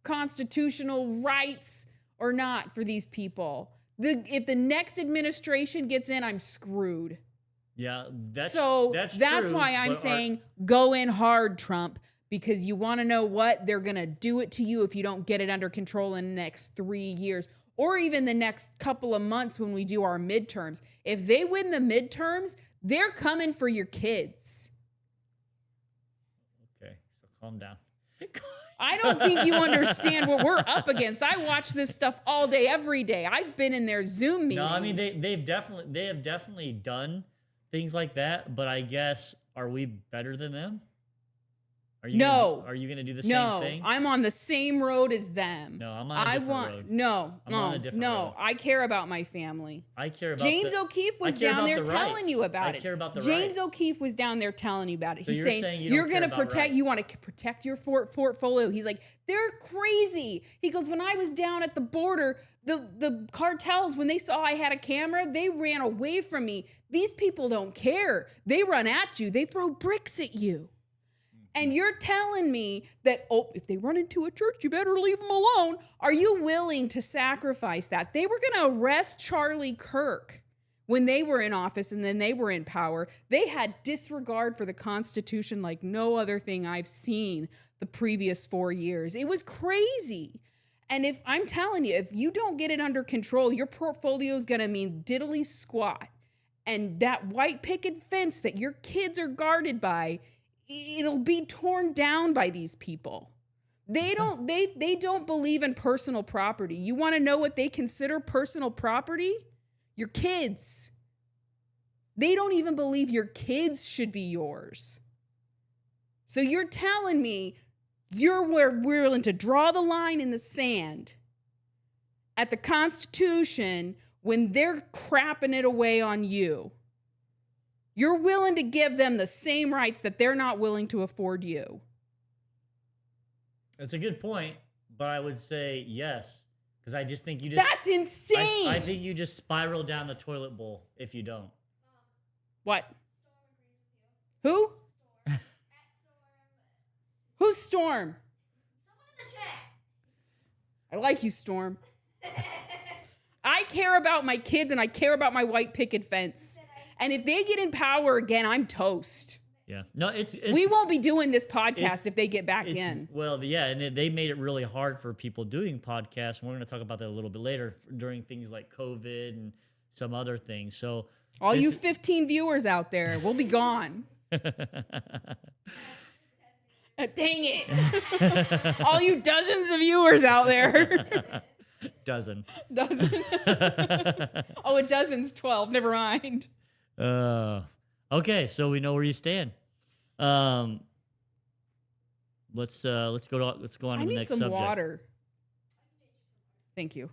Speaker 2: constitutional rights or not for these people, if the next administration gets in, I'm screwed.
Speaker 1: Yeah, that's
Speaker 2: true, why I'm saying go in hard, Trump, because you want to know what? They're going to do it to you if you don't get it under control in the next 3 years or even the next couple of months when we do our midterms. If they win the midterms, they're coming for your kids.
Speaker 1: Okay, so calm down.
Speaker 2: I don't think you understand what we're up against. I watch this stuff all day, every day. I've been in their Zoom meetings.
Speaker 1: No, I mean they have definitely done things like that, but I guess are we better than them? Are you going to do the same thing?
Speaker 2: No, I'm on the same road as them.
Speaker 1: No, I'm on a different road.
Speaker 2: I'm on a different road. I care about my family.
Speaker 1: I care about
Speaker 2: James O'Keefe was down there telling you about it.
Speaker 1: I care about the
Speaker 2: James
Speaker 1: rights.
Speaker 2: O'Keefe was down there telling you about it.
Speaker 1: So
Speaker 2: He's saying
Speaker 1: you're
Speaker 2: going to
Speaker 1: protect.
Speaker 2: rights. You want to protect your portfolio. He's like, they're crazy. He goes, when I was down at the border, the cartels, when they saw I had a camera, they ran away from me. These people don't care. They run at you. They throw bricks at you. And you're telling me that, if they run into a church, you better leave them alone. Are you willing to sacrifice that? They were going to arrest Charlie Kirk when they were in office and then they were in power. They had disregard for the Constitution like no other thing I've seen the previous 4 years. It was crazy. And if I'm telling you, if you don't get it under control, your portfolio is going to mean diddly squat. And that white picket fence that your kids are guarded by, it'll be torn down by these people. They don't believe in personal property. You want to know what they consider personal property? Your kids. They don't even believe your kids should be yours. So you're telling me you're willing to draw the line in the sand at the Constitution when they're crapping it away on you. You're willing to give them the same rights that they're not willing to afford you.
Speaker 1: That's a good point, but I would say yes, because I just think you just...
Speaker 2: That's insane!
Speaker 1: I think you just spiral down the toilet bowl if you don't.
Speaker 2: What? Who?
Speaker 3: Storm.
Speaker 2: Who's Storm?
Speaker 3: Someone in the chat.
Speaker 2: I like you, Storm. I care about my kids and I care about my white picket fence. And if they get in power again, I'm toast.
Speaker 1: Yeah. No, it's
Speaker 2: we won't be doing this podcast if they get back in.
Speaker 1: Well, yeah, and they made it really hard for people doing podcasts. And we're going to talk about that a little bit later during things like COVID and some other things. So
Speaker 2: all you 15 viewers out there, we'll be gone. Dang it. All you dozens of viewers out there.
Speaker 1: Dozen.
Speaker 2: Oh, a dozen's 12. Never mind.
Speaker 1: Okay, so we know where you stand. Let's go on to the next subject.
Speaker 2: I need some water. Thank you.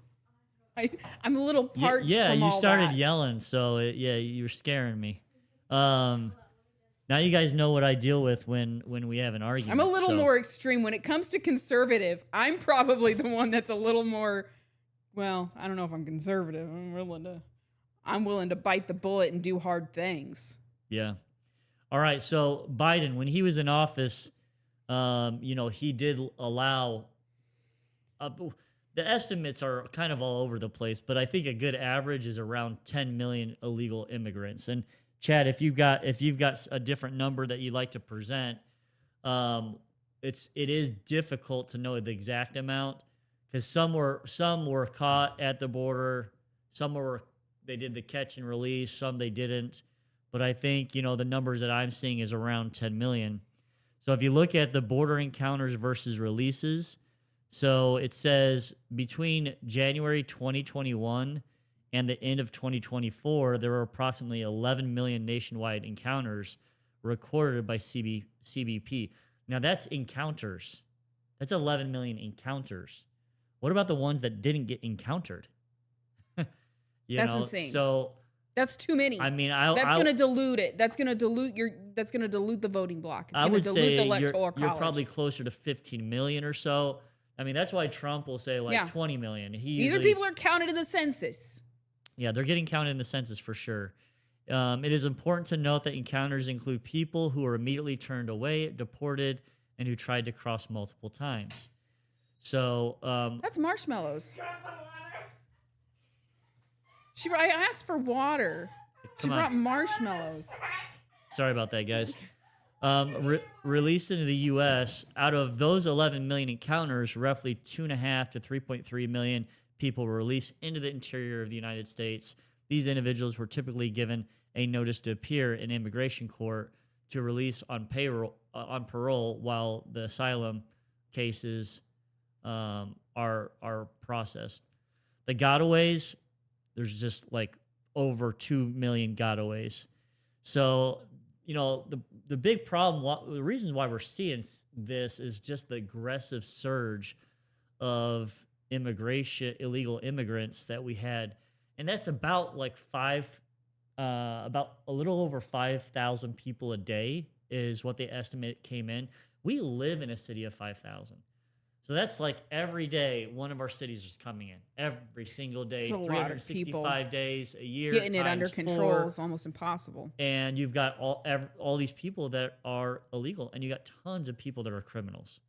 Speaker 2: I'm a little parched.
Speaker 1: Yeah,
Speaker 2: from
Speaker 1: you
Speaker 2: all
Speaker 1: started
Speaker 2: that.
Speaker 1: yelling, so you were scaring me. Now you guys know what I deal with when we have an argument.
Speaker 2: I'm a little more extreme when it comes to conservative. I'm probably the one that's a little more. Well, I don't know if I'm conservative. I'm willing to bite the bullet and do hard things.
Speaker 1: Yeah. All right. So Biden, when he was in office, he did allow. The estimates are kind of all over the place, but I think a good average is around 10 million illegal immigrants. And Chad, if you've got a different number that you'd like to present, it is difficult to know the exact amount because some were caught at the border, they did the catch and release, some they didn't. but I think, the numbers that I'm seeing is around 10 million. So if you look at the border encounters versus releases, so it says between January 2021 and the end of 2024, there were approximately 11 million nationwide encounters recorded by CBP. Now that's encounters. That's 11 million encounters. What about the ones that didn't get encountered?
Speaker 2: That's insane.
Speaker 1: So
Speaker 2: that's too many.
Speaker 1: I mean,
Speaker 2: that's going to dilute it. That's going to dilute That's going to dilute the voting block. It's
Speaker 1: I
Speaker 2: going to
Speaker 1: would
Speaker 2: dilute
Speaker 1: say
Speaker 2: the electoral
Speaker 1: you're
Speaker 2: college.
Speaker 1: probably closer to 15 million or so. I mean, that's why Trump will say 20 million.
Speaker 2: These are people who are counted in the census.
Speaker 1: Yeah, they're getting counted in the census for sure. It is important to note that encounters include people who are immediately turned away, deported, and who tried to cross multiple times. So
Speaker 2: that's marshmallows. I asked for water. She brought marshmallows.
Speaker 1: Sorry about that, guys. Released into the U.S., out of those 11 million encounters, roughly 2.5 to 3.3 million people were released into the interior of the United States. These individuals were typically given a notice to appear in immigration court to release on parole while the asylum cases are processed. The gotaways, there's just like over 2 million gotaways. So, the big problem, the reason why we're seeing this is just the aggressive surge of illegal immigrants that we had. And that's about about a little over 5,000 people a day is what they estimate came in. We live in a city of 5,000. So that's like every day, one of our cities is coming in every single day, 365 days a year.
Speaker 2: Getting it under control is almost impossible.
Speaker 1: And you've got all these people that are illegal, and you got tons of people that are criminals.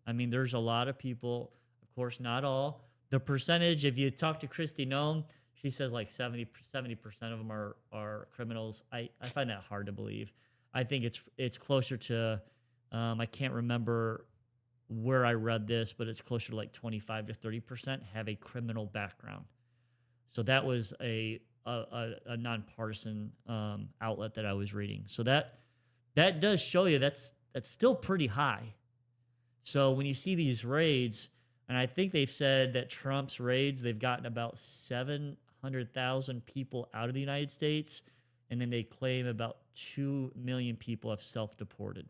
Speaker 1: I mean, there's a lot of people, of course, not all. The percentage, if you talk to Christy Nome, she says like 70% of them are criminals. I find that hard to believe. I think it's closer to, I can't remember where I read this, but it's closer to like 25 to 30% have a criminal background. So that was a nonpartisan outlet that I was reading. So that does show you that's still pretty high. So when you see these raids, and I think they've said that Trump's raids, they've gotten about 700,000 people out of the United States, and then they claim about 2 million people have self-deported.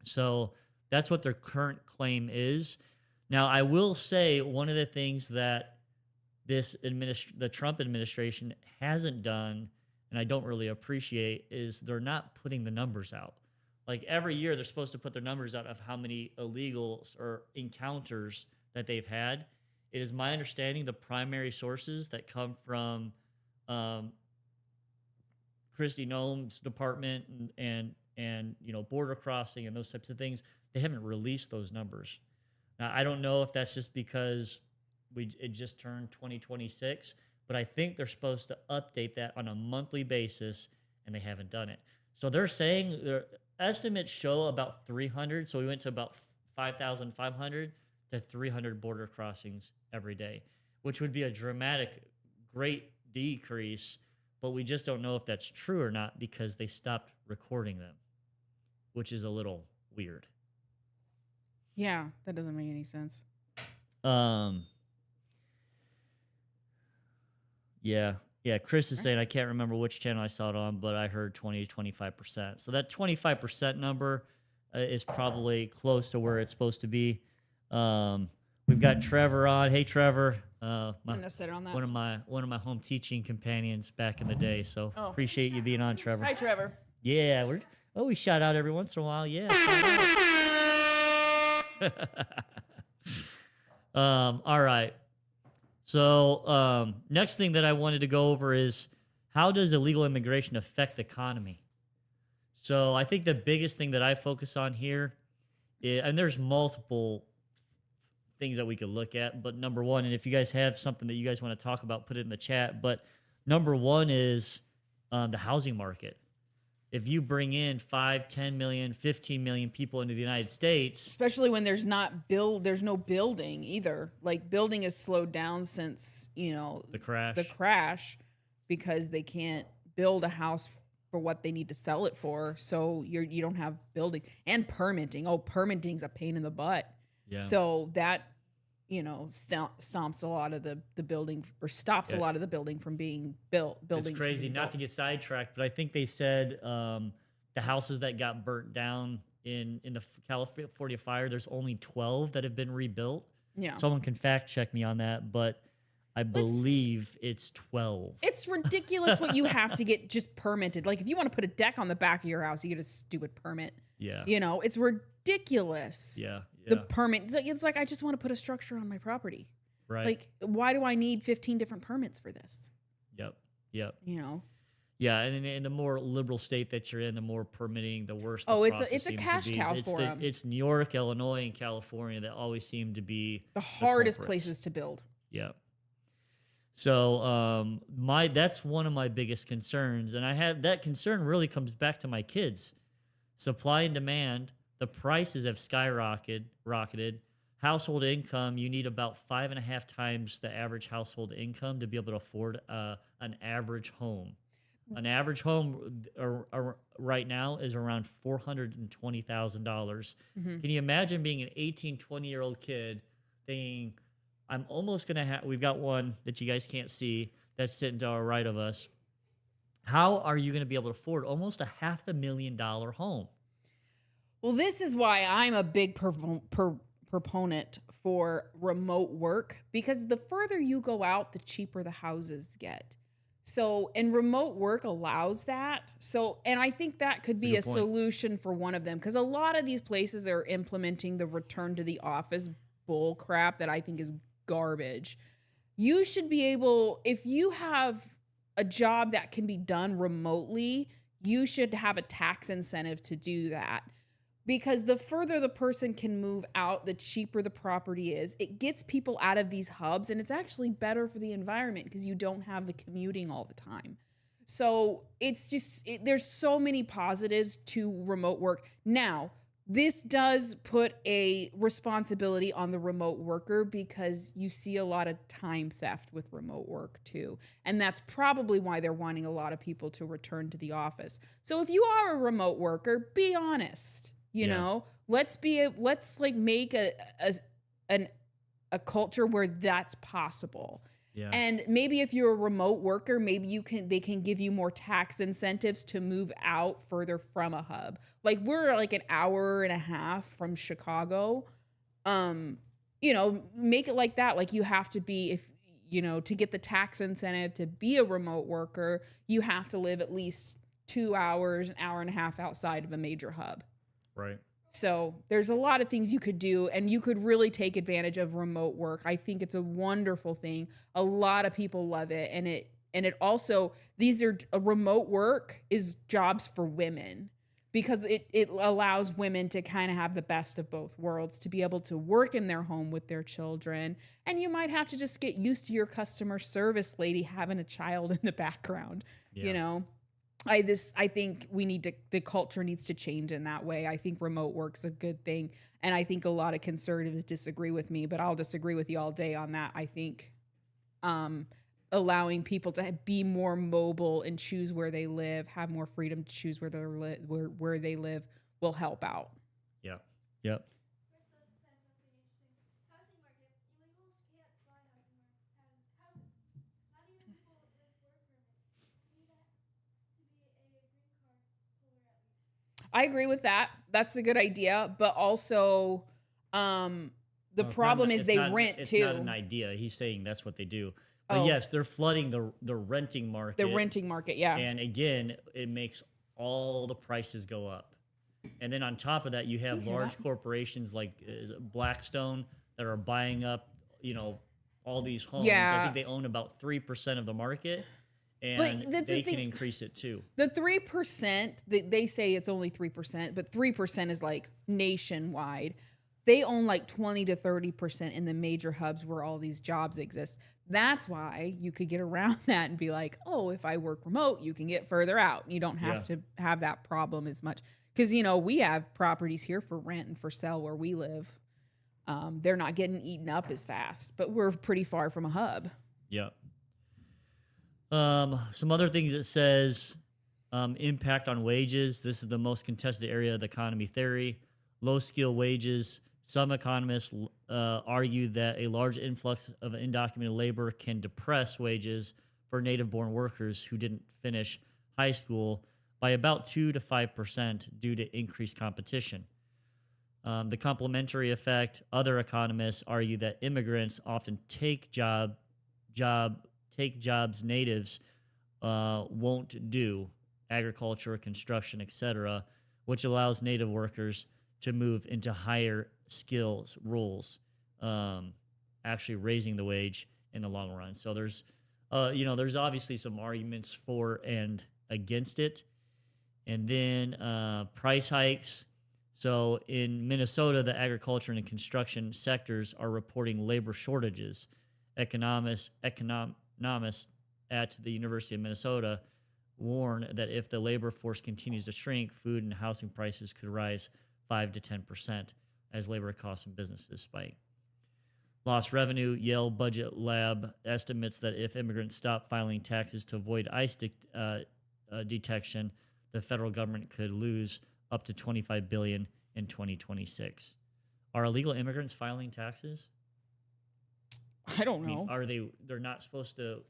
Speaker 1: So that's what their current claim is. Now, I will say one of the things that the Trump administration hasn't done, and I don't really appreciate, is they're not putting the numbers out. Like every year, they're supposed to put their numbers out of how many illegals or encounters that they've had. It is my understanding the primary sources that come from Christy Nome's department and border crossing and those types of things, they haven't released those numbers. Now, I don't know if that's just because it just turned 2026, but I think they're supposed to update that on a monthly basis, and they haven't done it. So they're saying their estimates show about 300. So we went to about 5,500 to 300 border crossings every day, which would be a dramatic, great decrease. But we just don't know if that's true or not because they stopped recording them, which is a little weird.
Speaker 2: Yeah, that doesn't make any sense.
Speaker 1: Yeah, Chris is saying, I can't remember which channel I saw it on, but I heard 20 to 25%. So that 25% number is probably close to where it's supposed to be. We've got Trevor on. Hey, Trevor.
Speaker 2: I'm gonna sit on that.
Speaker 1: One of my home teaching companions back in the day. So appreciate you being on, Trevor.
Speaker 2: Hi, Trevor.
Speaker 1: Yeah, we shout out every once in a while. Yeah. All right. So next thing that I wanted to go over is how does illegal immigration affect the economy? So I think the biggest thing that I focus on here, and there's multiple things that we could look at, but number one, and if you guys have something that you guys want to talk about, put it in the chat. But number one is the housing market. If you bring in 5, 10 million, 15 million people into the United States,
Speaker 2: especially when there's no building either. Like building has slowed down since,
Speaker 1: the crash,
Speaker 2: because they can't build a house for what they need to sell it for. So you don't have building and permitting. Oh, permitting's a pain in the butt.
Speaker 1: Yeah.
Speaker 2: So that, stomps a lot of the building, or stops a lot of the building from being built.
Speaker 1: It's crazy, not to get sidetracked, but I think they said the houses that got burnt down in the California fire, there's only 12 that have been rebuilt.
Speaker 2: Yeah.
Speaker 1: Someone can fact check me on that, but I believe it's 12.
Speaker 2: It's ridiculous what you have to get just permitted. Like if you want to put a deck on the back of your house, you get a stupid permit.
Speaker 1: Yeah.
Speaker 2: It's ridiculous.
Speaker 1: Yeah.
Speaker 2: The permit. It's like, I just want to put a structure on my property.
Speaker 1: Right.
Speaker 2: Like, why do I need 15 different permits for this?
Speaker 1: Yep. Yeah, and in the more liberal state that you're in, the more permitting, the worse.
Speaker 2: It's a cash cow for them.
Speaker 1: It's New York, Illinois, and California that always seem to be
Speaker 2: the hardest places to build.
Speaker 1: Yeah. So that's one of my biggest concerns, and I had that concern really comes back to my kids. Supply and demand, the prices have rocketed. Household income, you need about 5.5 times the average household income to be able to afford an average home. An average home right now is around $420,000.
Speaker 2: Mm-hmm.
Speaker 1: Can you imagine being an 18, 20-year-old kid thinking, I'm almost going to have, we've got one that you guys can't see that's sitting to our right of us. How are you going to be able to afford almost a $500,000 home?
Speaker 2: Well, this is why I'm a big proponent for remote work, because the further you go out, the cheaper the houses get. So, and remote work allows that. So, and I think that could be a solution for one of them, because a lot of these places are implementing the return to the office bull crap that I think is garbage. You should be able, if you have a job that can be done remotely, you should have a tax incentive to do that. Because the further the person can move out, the cheaper the property is. It gets people out of these hubs, and it's actually better for the environment because you don't have the commuting all the time. So it's just, there's so many positives to remote work. Now, this does put a responsibility on the remote worker, because you see a lot of time theft with remote work too. And that's probably why they're wanting a lot of people to return to the office. So if you are a remote worker, be honest. You know, let's make a culture where that's possible.
Speaker 1: Yeah.
Speaker 2: And maybe if you're a remote worker, maybe they can give you more tax incentives to move out further from a hub. Like we're like an hour and a half from Chicago. Make it like that. Like you have to be, to get the tax incentive to be a remote worker, you have to live at least 2 hours, an hour and a half outside of a major hub.
Speaker 1: Right.
Speaker 2: So there's a lot of things you could do, and you could really take advantage of remote work. I think it's a wonderful thing. A lot of people love it. And it also, remote work is jobs for women, because it allows women to kind of have the best of both worlds, to be able to work in their home with their children. And you might have to just get used to your customer service lady having a child in the background, I think the culture needs to change in that way. I think remote work's a good thing. And I think a lot of conservatives disagree with me, but I'll disagree with you all day on that. I think allowing people to be more mobile and choose where they live, have more freedom to choose where they live will help out.
Speaker 1: Yep.
Speaker 3: Housing market, illegals can't buy houses. Not even people with work permits. You need that to be a green card holder at least.
Speaker 2: I agree with that. That's a good idea. But also, the problem is they rent too.
Speaker 1: It's not an idea. He's saying that's what they do. But yes, they're flooding the renting market.
Speaker 2: The renting market, yeah.
Speaker 1: And again, it makes all the prices go up. And then on top of that, you have large corporations like Blackstone that are buying up, all these homes.
Speaker 2: Yeah.
Speaker 1: I think they own about 3% of the market, and they can increase it too.
Speaker 2: The 3%, they say it's only 3%, but 3% is like nationwide. They own like 20 to 30% in the major hubs where all these jobs exist. That's why you could get around that and be like, oh, if I work remote, you can get further out. You don't have to have that problem as much. Because, we have properties here for rent and for sale where we live. They're not getting eaten up as fast, but we're pretty far from a hub.
Speaker 1: Yep. Some other things it says, Impact on wages. This is the most contested area of the economy theory. Low skill wages. Some economists argue that a large influx of undocumented labor can depress wages for native born workers who didn't finish high school by about 2 to 5% due to increased competition. The complementary effect, other economists argue that immigrants often take jobs natives won't do, agriculture, construction, etc., which allows native workers to move into higher skills roles, actually raising the wage in the long run. So there's obviously some arguments for and against it. And then price hikes. So in Minnesota, the agriculture and construction sectors are reporting labor shortages. Economists at the University of Minnesota warn that if the labor force continues to shrink, food and housing prices could rise 5 to 10% as labor costs and businesses spike. Lost revenue. Yale Budget Lab estimates that if immigrants stop filing taxes to avoid ICE detection, the federal government could lose up to $25 billion in 2026. Are illegal immigrants filing taxes?
Speaker 2: I don't know.
Speaker 1: They're not supposed to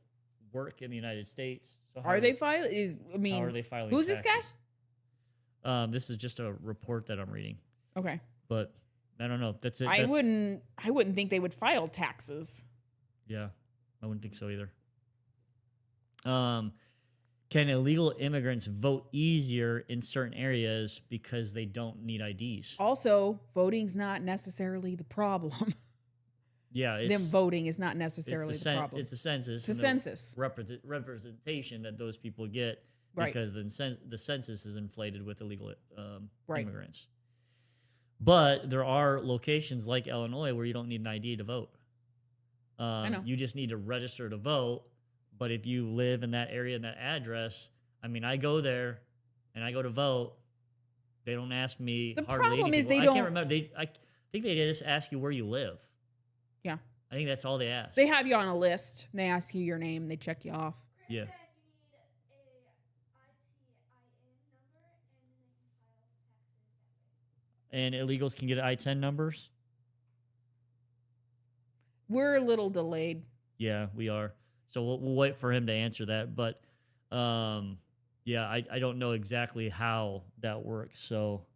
Speaker 1: work in the United States. So
Speaker 2: Are they filing?
Speaker 1: How are they filing
Speaker 2: who's
Speaker 1: taxes?
Speaker 2: this guy?
Speaker 1: This is just a report that I'm reading.
Speaker 2: Okay.
Speaker 1: But I don't know. That's it.
Speaker 2: I wouldn't think they would file taxes.
Speaker 1: Yeah, I wouldn't think so either. Can illegal immigrants vote easier in certain areas because they don't need IDs?
Speaker 2: Also, voting's not necessarily the problem.
Speaker 1: Yeah,
Speaker 2: them voting is not necessarily the problem.
Speaker 1: It's the census.
Speaker 2: It's a census.
Speaker 1: Representation that those people get because the census is inflated with illegal immigrants. But there are locations like Illinois where you don't need an ID to vote.
Speaker 2: I know.
Speaker 1: You just need to register to vote. But if you live in that area and that address, I mean, I go there and I go to vote. They don't ask me.
Speaker 2: The
Speaker 1: hardly
Speaker 2: problem is
Speaker 1: anything.
Speaker 2: they
Speaker 1: I can't
Speaker 2: don't.
Speaker 1: remember. I think they just ask you where you live.
Speaker 2: Yeah.
Speaker 1: I think that's all they ask.
Speaker 2: They have you on a list. They ask you your name. They check you off.
Speaker 1: Yeah.
Speaker 3: Said you need a ITIN number, and then you can file taxes that way.
Speaker 1: And illegals can get I-10 numbers?
Speaker 2: We're a little delayed.
Speaker 1: Yeah, we are. So we'll wait for him to answer that. But, yeah, I don't know exactly how that works. So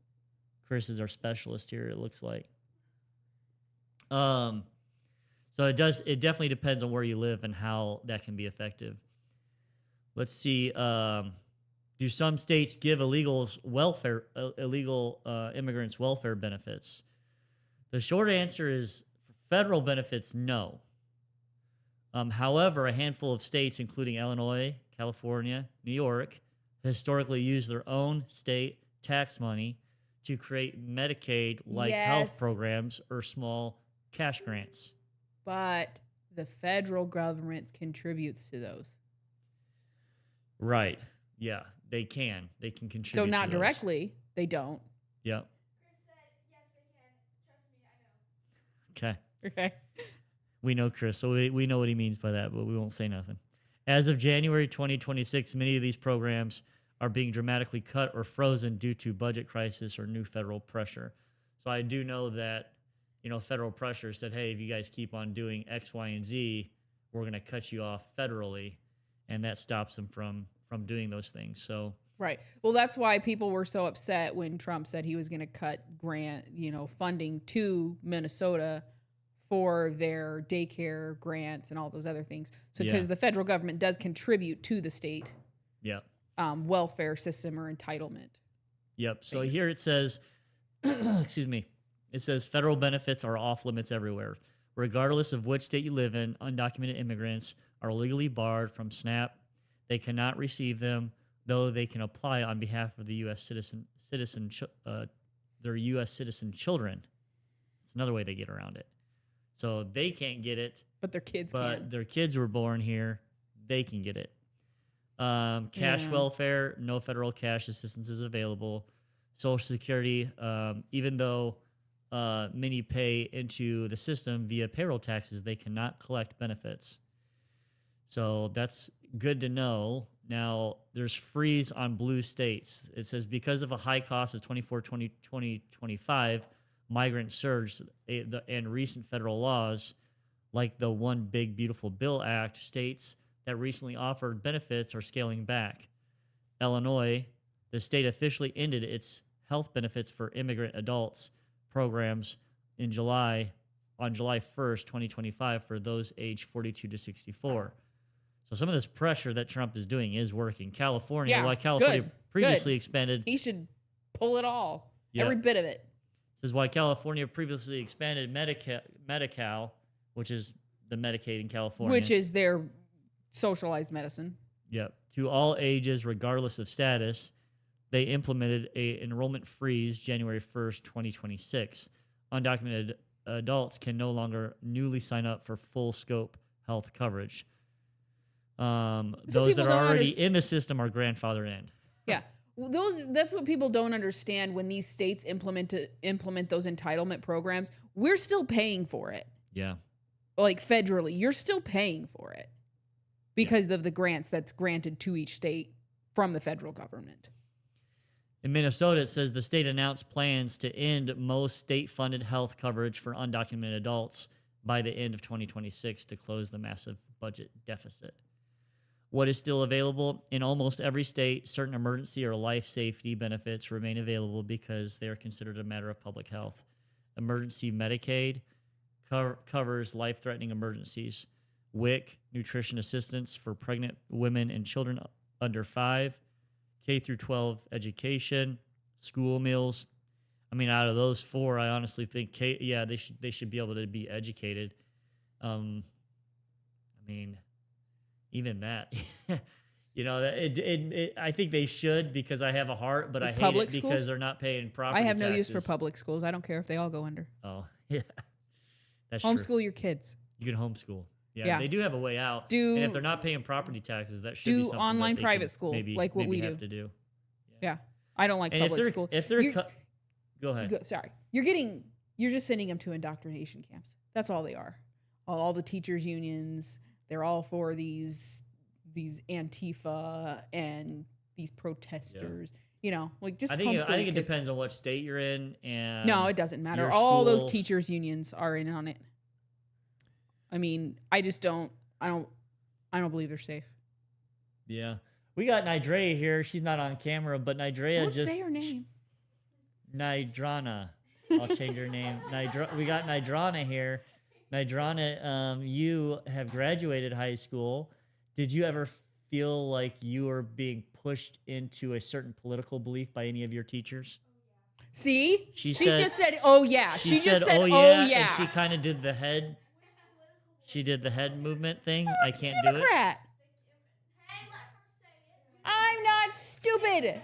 Speaker 1: Chris is our specialist here, it looks like. So it definitely depends on where you live and how that can be effective. Let's see. Do some states give illegal immigrants welfare benefits? The short answer is federal benefits, no. However, a handful of states, including Illinois, California, New York, historically use their own state tax money to create Medicaid-like health programs or small cash grants.
Speaker 2: But the federal government contributes to those.
Speaker 1: Right. Yeah, they can. They can contribute.
Speaker 2: So not
Speaker 1: to those.
Speaker 2: directly, they don't.
Speaker 1: Yeah.
Speaker 3: Chris said, yes, they can. Trust me, I know.
Speaker 1: Okay.
Speaker 2: Okay.
Speaker 1: We know Chris, so we know what he means by that, but we won't say nothing. As of January 2026, many of these programs are being dramatically cut or frozen due to budget crisis or new federal pressure. So I do know that, federal pressure said, hey, if you guys keep on doing X, Y, and Z, we're going to cut you off federally, and that stops them from doing those things. So
Speaker 2: Right. Well, that's why people were so upset when Trump said he was going to cut funding to Minnesota for their daycare grants and all those other things. So because the federal government does contribute to the state welfare system or entitlement.
Speaker 1: Yep. So here it says, excuse me, it says federal benefits are off limits everywhere. Regardless of which state you live in, undocumented immigrants are legally barred from SNAP. They cannot receive them, though they can apply on behalf of the U.S. their U.S. citizen children. It's another way they get around it. So they can't get it,
Speaker 2: but their kids
Speaker 1: but their kids were born here. They can get it. Cash welfare, no federal cash assistance is available. Social Security, even though many pay into the system via payroll taxes, they cannot collect benefits. So that's good to know. Now, there's freeze on blue states. It says because of a high cost of 2025 migrant surge and recent federal laws like the One Big Beautiful Bill Act, states that recently offered benefits are scaling back. Illinois, the state officially ended its health benefits for immigrant adults programs on July 1st, 2025 for those aged 42 to 64. So some of this pressure that Trump is doing is working. California,
Speaker 2: Yeah,
Speaker 1: while California
Speaker 2: good,
Speaker 1: previously
Speaker 2: good.
Speaker 1: expanded,
Speaker 2: He should pull it all,
Speaker 1: Yeah.
Speaker 2: every bit of it.
Speaker 1: says why California previously expanded Medi-Cal, which is the Medicaid in California,
Speaker 2: Which is their socialized medicine.
Speaker 1: Yep. To all ages, regardless of status, they implemented a enrollment freeze January 1st, 2026. Undocumented adults can no longer newly sign up for full scope health coverage. Those that are already in the system are grandfathered in.
Speaker 2: Yeah. Well, that's what people don't understand when these states implement those entitlement programs. We're still paying for it.
Speaker 1: Yeah.
Speaker 2: Like federally, you're still paying for it because of the grants that's granted to each state from the federal government.
Speaker 1: In Minnesota, it says the state announced plans to end most state-funded health coverage for undocumented adults by the end of 2026 to close the massive budget deficit. What is still available? In almost every state, certain emergency or life safety benefits remain available because they are considered a matter of public health. Emergency Medicaid covers life-threatening emergencies. WIC, nutrition assistance for pregnant women and children under 5. K through 12 education, school meals. I mean, out of those 4, I honestly think they should be able to be educated. I mean, even that, I think they should because I have a heart, but I hate it because they're not paying property
Speaker 2: I have no
Speaker 1: taxes.
Speaker 2: use for public schools. I don't care if they all go under.
Speaker 1: Oh, yeah, that's
Speaker 2: Homeschool
Speaker 1: true.
Speaker 2: your kids.
Speaker 1: You can homeschool.
Speaker 2: Yeah.
Speaker 1: They do have a way out. And if they're not paying property taxes, that should be
Speaker 2: do
Speaker 1: something
Speaker 2: online
Speaker 1: that they
Speaker 2: private
Speaker 1: can
Speaker 2: school,
Speaker 1: maybe,
Speaker 2: like what we
Speaker 1: have
Speaker 2: do.
Speaker 1: to do.
Speaker 2: Yeah. I don't like
Speaker 1: And
Speaker 2: public school.
Speaker 1: Go ahead.
Speaker 2: Sorry. You're just sending them to indoctrination camps. That's all they are. All the teachers unions, they're all for these Antifa and these protesters. Just
Speaker 1: I think it depends on what state you're in, and
Speaker 2: no, it doesn't matter. All those teachers unions are in on it. I mean, I don't believe they're safe.
Speaker 1: Yeah, we got Nidrea here. She's not on camera, but Nidrea
Speaker 2: Don't say her name.
Speaker 1: Nidrana. I'll change her name. We got Nidrana here. Nidrana, you have graduated high school. Did you ever feel like you were being pushed into a certain political belief by any of your teachers?
Speaker 2: See?
Speaker 1: She
Speaker 2: just said, oh, yeah.
Speaker 1: She just said, oh, yeah. And she kind of did the head. She did the head movement thing. I can't do it.
Speaker 2: Democrat. I'm not stupid.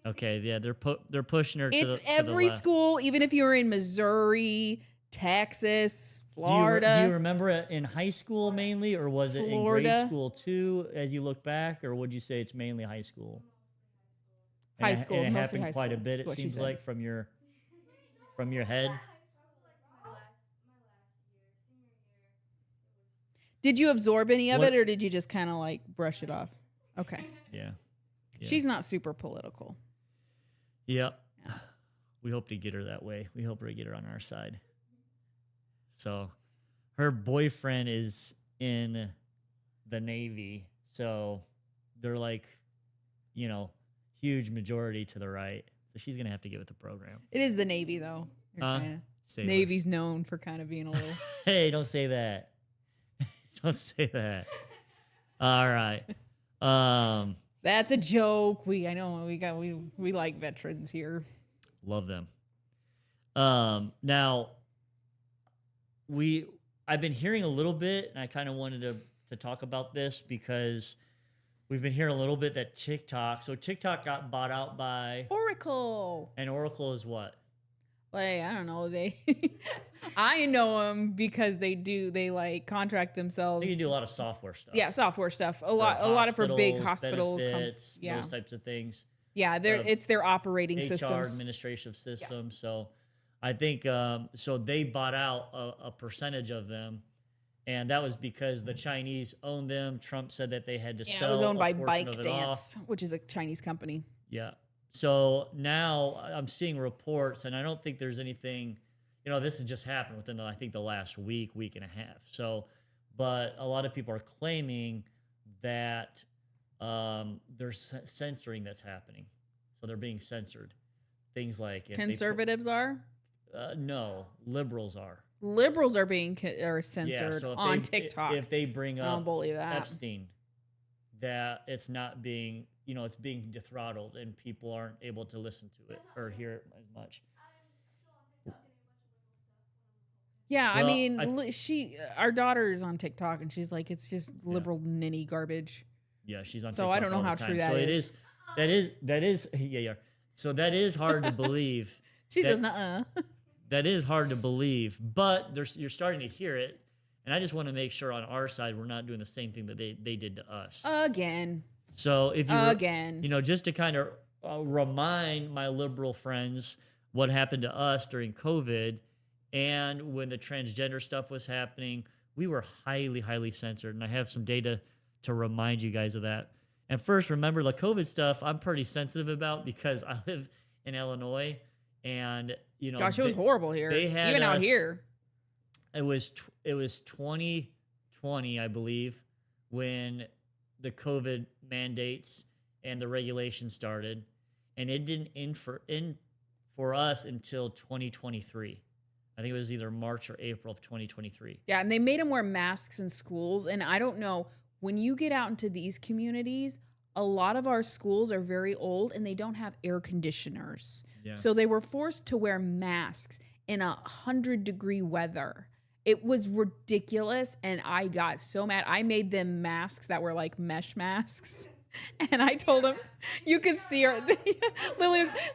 Speaker 1: Okay, yeah, they're pushing her.
Speaker 2: It's
Speaker 1: to the
Speaker 2: every
Speaker 1: left.
Speaker 2: school, even if you're in Missouri, Texas, Florida.
Speaker 1: Do you remember it in high school mainly, or was it in grade school too? As you look back, or would you say it's mainly high school?
Speaker 2: High school,
Speaker 1: and it
Speaker 2: mostly
Speaker 1: happened
Speaker 2: high
Speaker 1: quite
Speaker 2: school.
Speaker 1: a bit.
Speaker 2: That's
Speaker 1: It
Speaker 2: what she
Speaker 1: seems
Speaker 2: said.
Speaker 1: like from your head.
Speaker 2: Did you absorb any of it, or did you just kind of like brush it off? Okay.
Speaker 1: Yeah.
Speaker 2: She's not super political.
Speaker 1: Yep. We hope to get her that way. We hope to get her on our side. So her boyfriend is in the Navy. So they're like, huge majority to the right. So she's going to have to get with the program.
Speaker 2: It is the Navy, though. Navy's known for kind of being a little...
Speaker 1: Hey, don't say that. Don't say that. All right.
Speaker 2: That's a joke. I know we like veterans here.
Speaker 1: Love them. Now I've been hearing a little bit, and I kind of wanted to talk about this because we've been hearing a little bit that TikTok got bought out by
Speaker 2: Oracle.
Speaker 1: And Oracle is what?
Speaker 2: Like, I don't know. I know them because they like contract themselves.
Speaker 1: They can do a lot of software stuff.
Speaker 2: Yeah, software stuff. A lot of for big hospital
Speaker 1: benefits, those types of things.
Speaker 2: Yeah, it's their operating
Speaker 1: HR
Speaker 2: systems.
Speaker 1: administrative system. Yeah. So I think so they bought out a percentage of them, And that was because the Chinese owned them. Trump said that they had to
Speaker 2: Yeah,
Speaker 1: sell
Speaker 2: it was owned
Speaker 1: a
Speaker 2: by
Speaker 1: portion of it off.
Speaker 2: ByteDance, which is a Chinese company.
Speaker 1: Yeah. So now I'm seeing reports, and I don't think there's anything, this has just happened within I think the last week and a half. So, but a lot of people are claiming that there's censoring that's happening. So they're being censored. Things like
Speaker 2: Conservatives are?
Speaker 1: No, liberals are.
Speaker 2: Liberals are being censored
Speaker 1: so
Speaker 2: on TikTok.
Speaker 1: If they bring
Speaker 2: I
Speaker 1: up
Speaker 2: don't believe that.
Speaker 1: Epstein, that it's not being, it's being throttled and people aren't able to listen to it or hear it as much.
Speaker 2: Yeah, I
Speaker 1: Well,
Speaker 2: mean, our daughter is on TikTok and she's like, it's just liberal ninny garbage.
Speaker 1: Yeah, she's on
Speaker 2: So
Speaker 1: TikTok
Speaker 2: I don't know
Speaker 1: all the
Speaker 2: how
Speaker 1: time.
Speaker 2: true that
Speaker 1: so
Speaker 2: is.
Speaker 1: That is yeah. So that is hard to believe.
Speaker 2: She says, nuh-uh.
Speaker 1: That is hard to believe, but you're starting to hear it. And I just want to make sure on our side we're not doing the same thing that they did to us.
Speaker 2: Again.
Speaker 1: So if you
Speaker 2: Again.
Speaker 1: just to kind of remind my liberal friends what happened to us during COVID and when the transgender stuff was happening, we were highly, highly censored. And I have some data to remind you guys of that. And first, remember the COVID stuff I'm pretty sensitive about because I live in Illinois and,
Speaker 2: Gosh, it was horrible here. Even out here.
Speaker 1: It was 2020, I believe, when the COVID mandates and the regulation started, and it didn't end for us until 2023. I think it was either March or April of 2023.
Speaker 2: Yeah, and they made them wear masks in schools, and I don't know, when you get out into these communities, a lot of our schools are very old and they don't have air conditioners.
Speaker 1: Yeah.
Speaker 2: So they were forced to wear masks in 100-degree weather. It was ridiculous, and I got so mad. I made them masks that were like mesh masks. And I told them, you could see our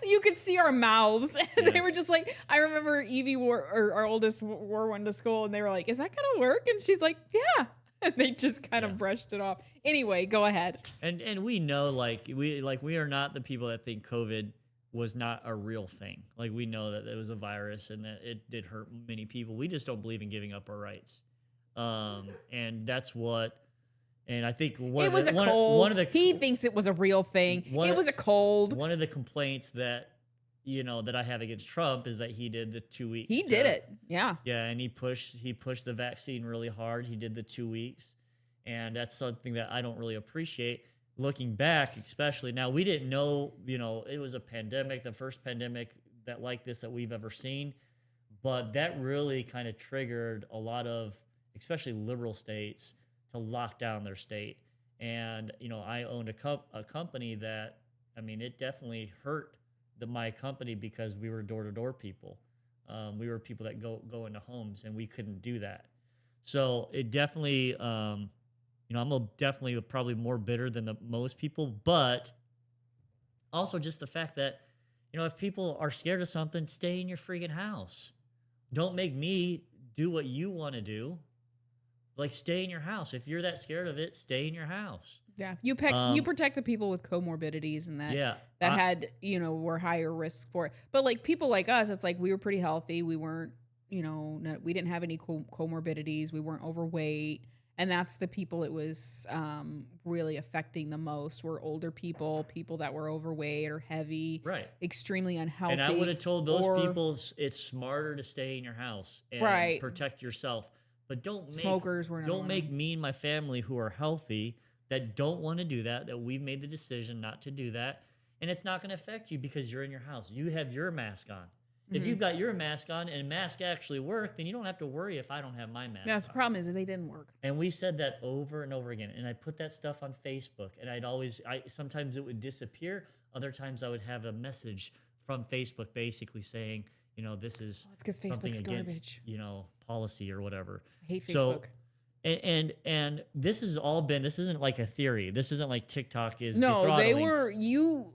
Speaker 2: you could see our mouths. And they were just like, I remember Evie our oldest wore one to school, and they were like, "Is that gonna work?" And she's like, "Yeah." And they just kind of brushed it off. Anyway, go ahead.
Speaker 1: And we know we are not the people that think COVID was not a real thing. Like, we know that it was a virus and that it did hurt many people. We just don't believe in giving up our rights. And that's what. And I think
Speaker 2: it was a cold. He thinks it was a real thing. It was a cold.
Speaker 1: One of the complaints that that I have against Trump is that he did the 2 weeks.
Speaker 2: He did it. Yeah.
Speaker 1: Yeah, and he pushed the vaccine really hard. He did the 2 weeks, and that's something that I don't really appreciate. Looking back, especially now, we didn't know. It was a pandemic, the first pandemic like this that we've ever seen, but that really kind of triggered a lot of, especially liberal states, to lock down their state. And, I owned a company that, it definitely hurt my company because we were door-to-door people. We were people that go into homes, and we couldn't do that. So it definitely, I'm definitely probably more bitter than most people, but also just the fact that, if people are scared of something, stay in your freaking house. Don't make me do what you want to do. Like, stay in your house. If you're that scared of it, stay in your house.
Speaker 2: Yeah, you protect the people with comorbidities and that had were higher risk for it. But like people like us, it's like we were pretty healthy. We weren't, we didn't have any comorbidities. We weren't overweight, and that's the people it was really affecting the most. Were older people that were overweight or heavy,
Speaker 1: right?
Speaker 2: Extremely unhealthy.
Speaker 1: And I would have told those people it's smarter to stay in your house and protect yourself. But don't make me and my family who are healthy that don't want to do that we've made the decision not to do that. And it's not going to affect you because you're in your house. You have your mask on. Mm-hmm. If you've got your mask on and masks actually work, then you don't have to worry if I don't have my mask on.
Speaker 2: That's the problem is that they didn't work.
Speaker 1: And we said that over and over again. And I put that stuff on Facebook, and sometimes it would disappear. Other times I would have a message from Facebook basically saying, this is something against, policy or whatever.
Speaker 2: I hate Facebook.
Speaker 1: And this isn't like a theory. This isn't like TikTok is.
Speaker 2: No, they were,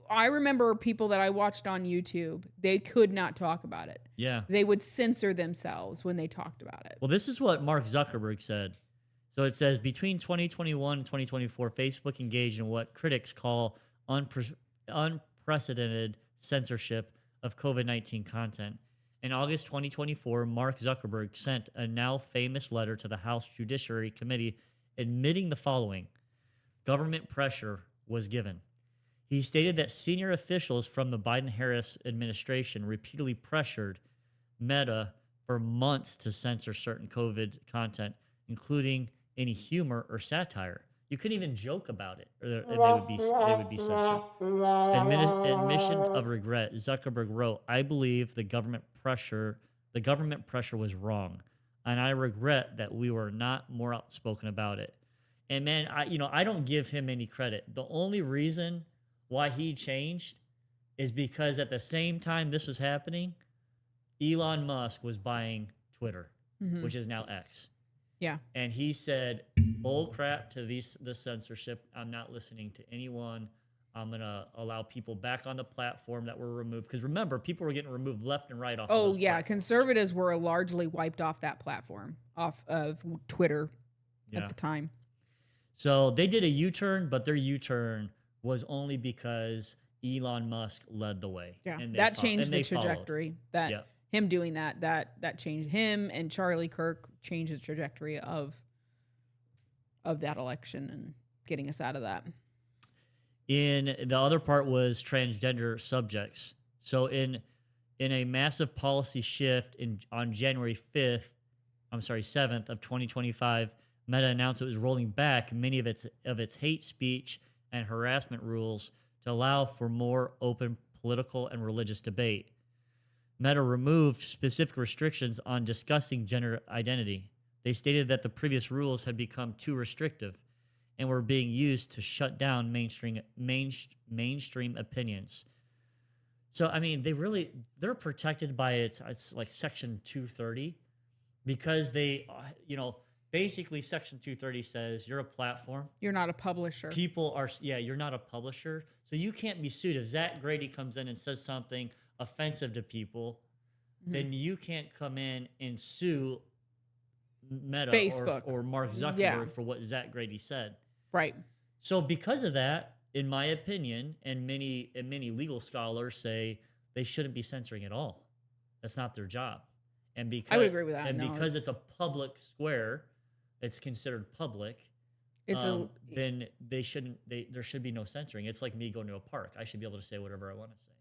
Speaker 2: I remember people that I watched on YouTube, they could not talk about it.
Speaker 1: Yeah.
Speaker 2: They would censor themselves when they talked about it.
Speaker 1: Well, this is what Mark Zuckerberg said. So it says, between 2021 and 2024, Facebook engaged in what critics call unprecedented censorship of COVID-19 content. In August 2024, Mark Zuckerberg sent a now famous letter to the House Judiciary Committee admitting the following: government pressure was given. He stated that senior officials from the Biden-Harris administration repeatedly pressured Meta for months to censor certain COVID content, including any humor or satire. You couldn't even joke about it, or they would be censored. Admission of regret. Zuckerberg wrote, "I believe the government pressure was wrong, and I regret that we were not more outspoken about it." And man, I don't give him any credit. The only reason why he changed is because at the same time this was happening, Elon Musk was buying Twitter, which is now X.
Speaker 2: Yeah.
Speaker 1: And he said, "Bull crap to the censorship. I'm not listening to anyone. I'm going to allow people back on the platform that were removed." Because remember, people were getting removed left and right off of
Speaker 2: Oh,
Speaker 1: those
Speaker 2: yeah.
Speaker 1: platforms.
Speaker 2: Conservatives were largely wiped off that platform, off of Twitter
Speaker 1: Yeah.
Speaker 2: at the time.
Speaker 1: So they did a U-turn, but their U-turn was only because Elon Musk led the way.
Speaker 2: Yeah.
Speaker 1: And
Speaker 2: That changed
Speaker 1: and
Speaker 2: the
Speaker 1: they followed.
Speaker 2: trajectory. That
Speaker 1: Yeah.
Speaker 2: him doing that changed him, and Charlie Kirk changed the trajectory of that election and getting us out of that.
Speaker 1: In the other part was transgender subjects. So in a massive policy shift on January 7th of 2025, Meta announced it was rolling back many of its hate speech and harassment rules to allow for more open political and religious debate. Meta removed specific restrictions on discussing gender identity. They stated that the previous rules had become too restrictive and were being used to shut down mainstream opinions. So, I mean, they're protected by it's like Section 230 because basically Section 230 says you're a platform.
Speaker 2: You're not a publisher.
Speaker 1: You're not a publisher. So you can't be sued. If Zach Grady comes in and says something offensive to people, then you can't come in and sue Meta
Speaker 2: Facebook.
Speaker 1: or Mark Zuckerberg for what Zach Grady said.
Speaker 2: Right.
Speaker 1: So because of that, in my opinion, and many legal scholars say they shouldn't be censoring at all. That's not their job. And because
Speaker 2: I would agree with that.
Speaker 1: And
Speaker 2: No,
Speaker 1: because it's a public square, it's considered public. Then there should be no censoring. It's like me going to a park. I should be able to say whatever I want to say.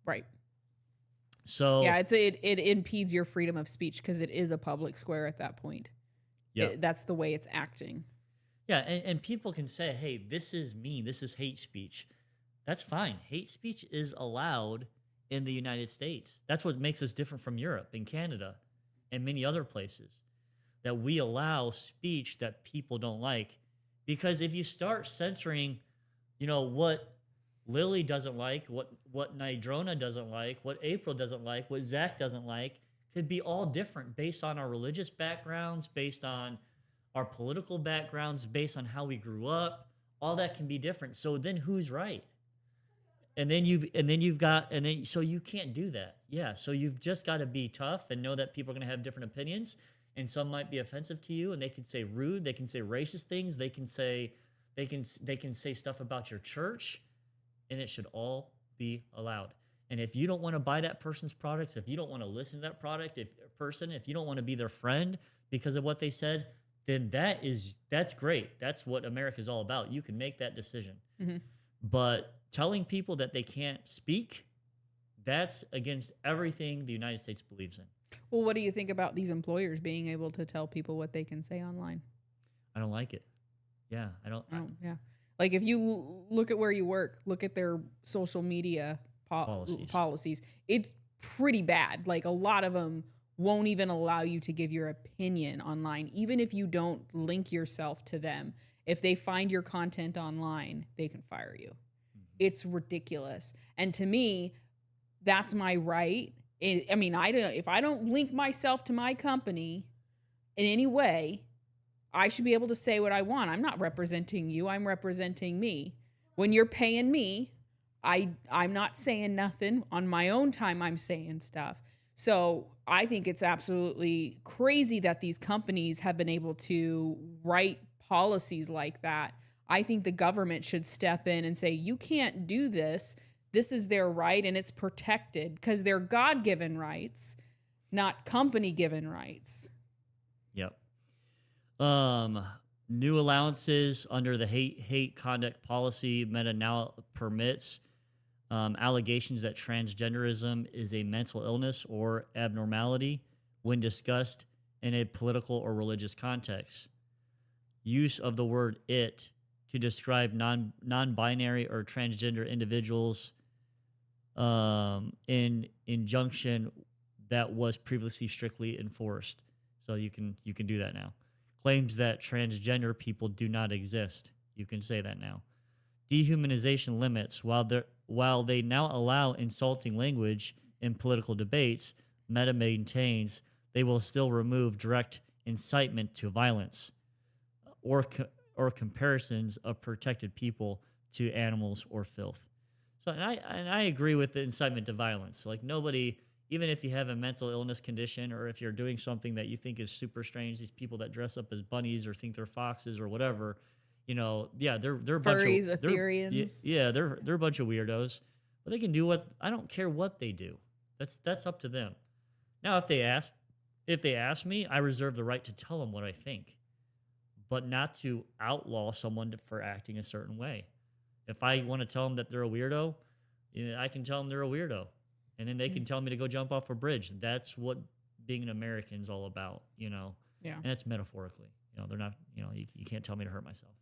Speaker 2: Right.
Speaker 1: So
Speaker 2: yeah, it impedes your freedom of speech because it is a public square at that point.
Speaker 1: Yeah,
Speaker 2: that's the way it's acting.
Speaker 1: Yeah, and people can say, "Hey, this is mean. This is hate speech." That's fine. Hate speech is allowed in the United States. That's what makes us different from Europe and Canada and many other places, that we allow speech that people don't like. Because if you start censoring, what Lily doesn't like, what Nidrona doesn't like, what April doesn't like, what Zach doesn't like, could be all different based on our religious backgrounds, based on our political backgrounds, based on how we grew up. All that can be different. So then who's right? So you can't do that. Yeah. So you've just got to be tough and know that people are going to have different opinions, and some might be offensive to you, and they can say rude, they can say racist things, they can say stuff about your church, and it should all be allowed. And if you don't want to buy that person's products, if you don't want to listen to that product, if you don't want to be their friend because of what they said, then that's great. That's what America is all about. You can make that decision.
Speaker 2: Mm-hmm.
Speaker 1: But telling people that they can't speak, that's against everything the United States believes in.
Speaker 2: Well, what do you think about these employers being able to tell people what they can say online?
Speaker 1: I don't like it. Yeah, I don't.
Speaker 2: Yeah. Like if you look at where you work, look at their social media policies. It's pretty bad. Like a lot of them won't even allow you to give your opinion online, even if you don't link yourself to them. If they find your content online, they can fire you. Mm-hmm. It's ridiculous. And to me, that's my right. If I don't link myself to my company in any way, I should be able to say what I want. I'm not representing you. I'm representing me. When you're paying me, I'm not saying nothing. On my own time, I'm saying stuff. So I think it's absolutely crazy that these companies have been able to write policies like that. I think the government should step in and say, you can't do this this is their right and it's protected because they're God-given rights, not company-given rights.
Speaker 1: Yep. New allowances under the hate conduct policy Meta now permits allegations that transgenderism is a mental illness or abnormality when discussed in a political or religious context. Use of the word "it" to describe non-binary or transgender individuals in injunction that was previously strictly enforced. So you can do that now. Claims that transgender people do not exist. You can say that now. Dehumanization limits. While they now allow insulting language in political debates, Meta maintains they will still remove direct incitement to violence or comparisons of protected people to animals or filth. So, and I agree with the incitement to violence. Like, nobody, even if you have a mental illness condition or if you're doing something that you think is super strange, these people that dress up as bunnies or think they're foxes or whatever, yeah, they're a bunch of
Speaker 2: Furries, Ethereans.
Speaker 1: Yeah, they're a bunch of weirdos. But they can do what, I don't care what they do. That's up to them. Now, if they ask me, I reserve the right to tell them what I think, but not to outlaw someone for acting a certain way. If I want to tell them that they're a weirdo, I can tell them they're a weirdo. And then they can tell me to go jump off a bridge. That's what being an American is all about, Yeah. And it's metaphorically. They're not, you can't tell me to hurt myself.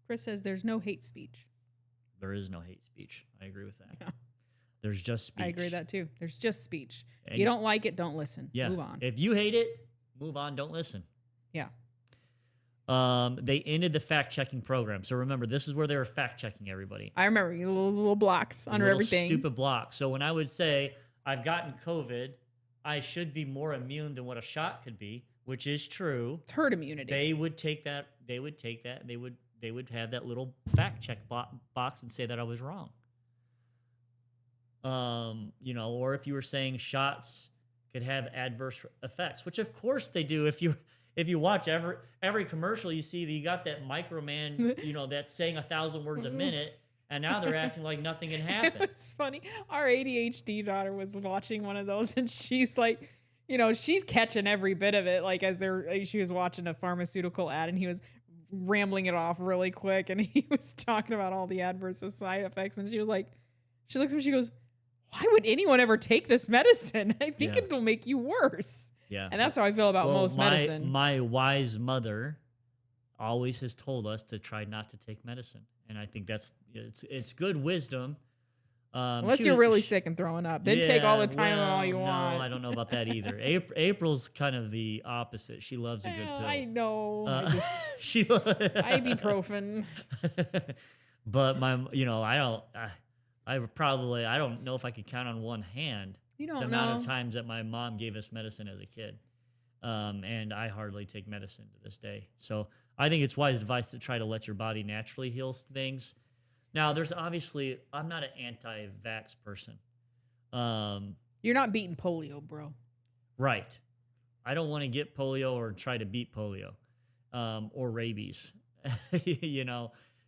Speaker 2: Chris says there's no hate speech.
Speaker 1: There is no hate speech. I agree with that.
Speaker 2: Yeah.
Speaker 1: There's just speech.
Speaker 2: I agree with that too. There's just speech.
Speaker 1: And
Speaker 2: you don't like it, don't listen.
Speaker 1: Yeah.
Speaker 2: Move on.
Speaker 1: If you hate it, move on. Don't listen.
Speaker 2: Yeah.
Speaker 1: They ended the fact-checking program. So remember, this is where they were fact-checking everybody.
Speaker 2: I remember little blocks under
Speaker 1: little
Speaker 2: everything.
Speaker 1: Stupid blocks. So when I would say, I've gotten COVID, I should be more immune than what a shot could be, which is true.
Speaker 2: It's herd immunity.
Speaker 1: They would take that. They would have that little fact-check box and say that I was wrong. Or if you were saying shots could have adverse effects, which of course they do. If you watch every commercial, you see that you got that microman, that's saying 1,000 words a minute, and now they're acting like nothing can happen.
Speaker 2: It's funny. Our ADHD daughter was watching one of those, and she's like, she's catching every bit of it. Like she was watching a pharmaceutical ad, and he was rambling it off really quick, and he was talking about all the adverse side effects, and she was like, she looks at me, she goes, "Why would anyone ever take this medicine? I think it'll make you worse."
Speaker 1: Yeah.
Speaker 2: And that's how I feel about most medicine.
Speaker 1: My wise mother always has told us to try not to take medicine. And I think it's good wisdom.
Speaker 2: Unless you're really sick and throwing up. Then take all the time and all you want.
Speaker 1: No, I don't know about that either. April's kind of the opposite. She loves a good pill.
Speaker 2: I know. Ibuprofen.
Speaker 1: But I don't know if I could count on one hand the amount of times that my mom gave us medicine as a kid. And I hardly take medicine to this day. So I think it's wise advice to try to let your body naturally heal things. Now, there's obviously, I'm not an anti-vax person.
Speaker 2: You're not beating polio, bro.
Speaker 1: Right. I don't want to get polio or try to beat polio or rabies,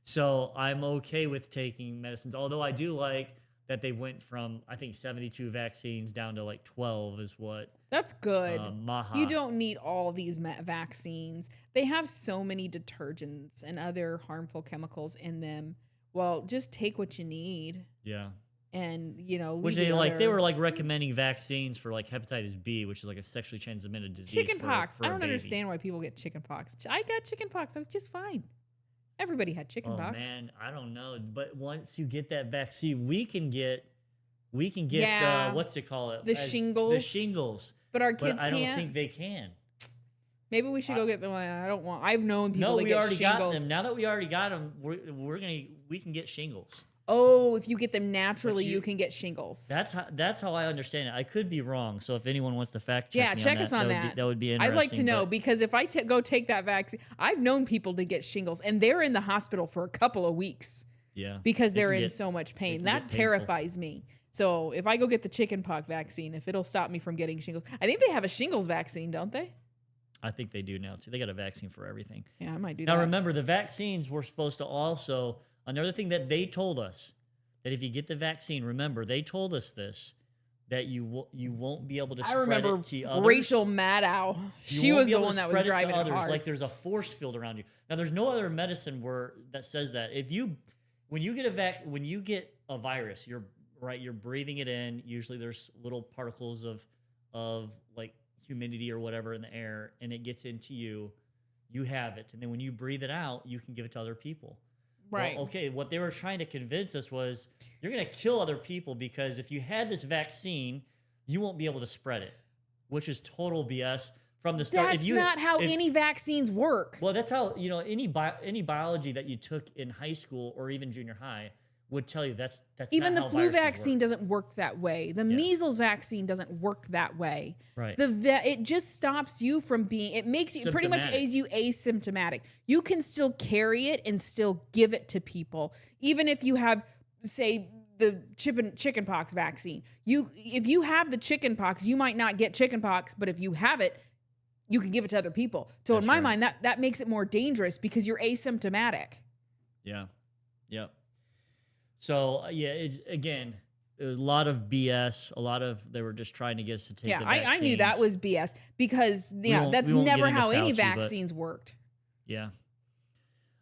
Speaker 1: So I'm okay with taking medicines, although I do like that they went from, I think, 72 vaccines down to like 12 is what.
Speaker 2: That's good.
Speaker 1: Maha.
Speaker 2: You don't need all these vaccines. They have so many detergents and other harmful chemicals in them. Well, just take what you need.
Speaker 1: Yeah.
Speaker 2: And,
Speaker 1: which they were like recommending vaccines for like hepatitis B, which is like a sexually transmitted disease.
Speaker 2: Chicken pox. I don't
Speaker 1: baby.
Speaker 2: understand why people get chicken pox. I got chicken pox. I was just fine. Everybody had chicken pox.
Speaker 1: Man, I don't know. But once you get that vaccine, we can get what's it called?
Speaker 2: The shingles.
Speaker 1: The shingles.
Speaker 2: But our kids
Speaker 1: I
Speaker 2: can't.
Speaker 1: don't think they can.
Speaker 2: Maybe we should go get them. I don't want. I've known people that get shingles.
Speaker 1: No, we already got them. Now that we already got them, we can get shingles.
Speaker 2: Oh, if you get them naturally, you can get shingles.
Speaker 1: That's how I understand it. I could be wrong. So if anyone wants to fact check,
Speaker 2: check us on that.
Speaker 1: That would be interesting.
Speaker 2: I'd like to know because if I go take that vaccine, I've known people to get shingles, and they're in the hospital for a couple of weeks.
Speaker 1: Yeah,
Speaker 2: because they're in so much pain. That terrifies me. So if I go get the chickenpox vaccine, if it'll stop me from getting shingles, I think they have a shingles vaccine, don't they?
Speaker 1: I think they do now too. They got a vaccine for everything.
Speaker 2: Yeah, I might do that.
Speaker 1: Now remember, the vaccines were supposed to also. Another thing that they told us, that if you get the vaccine, remember, they told us this, that you won't be able to
Speaker 2: I
Speaker 1: spread
Speaker 2: remember
Speaker 1: it to others.
Speaker 2: Rachel Maddow.
Speaker 1: You
Speaker 2: She
Speaker 1: won't
Speaker 2: was
Speaker 1: be
Speaker 2: the
Speaker 1: able to
Speaker 2: one that was
Speaker 1: spread it to
Speaker 2: driving it
Speaker 1: others.
Speaker 2: hard.
Speaker 1: Like there's a force field around you. Now there's no other medicine that says that. When you get a virus, you're breathing it in. Usually there's little particles of like humidity or whatever in the air, and it gets into you. You have it, and then when you breathe it out, you can give it to other people.
Speaker 2: Right.
Speaker 1: Well, okay, what they were trying to convince us was you're going to kill other people because if you had this vaccine, you won't be able to spread it, which is total BS from the start.
Speaker 2: That's not how any vaccines work.
Speaker 1: Well, that's how, any biology that you took in high school or even junior high would tell you that's
Speaker 2: Even
Speaker 1: not
Speaker 2: the
Speaker 1: how
Speaker 2: flu
Speaker 1: viruses
Speaker 2: vaccine
Speaker 1: work.
Speaker 2: doesn't work that way. The measles vaccine doesn't work that way.
Speaker 1: Right.
Speaker 2: It just stops you from being, it makes you pretty much asymptomatic. You can still carry it and still give it to people. Even if you have, say, the chickenpox vaccine. If you have the chickenpox, you might not get chickenpox, but if you have it, you can give it to other people. So in my mind, that makes it more dangerous because you're asymptomatic.
Speaker 1: Yeah. Yep. So it's again, it was a lot of BS. They were just trying to get us to take.
Speaker 2: Yeah,
Speaker 1: the
Speaker 2: I knew that was BS because that's
Speaker 1: we won't
Speaker 2: never
Speaker 1: get into
Speaker 2: how any
Speaker 1: Fauci,
Speaker 2: vaccines worked.
Speaker 1: Yeah.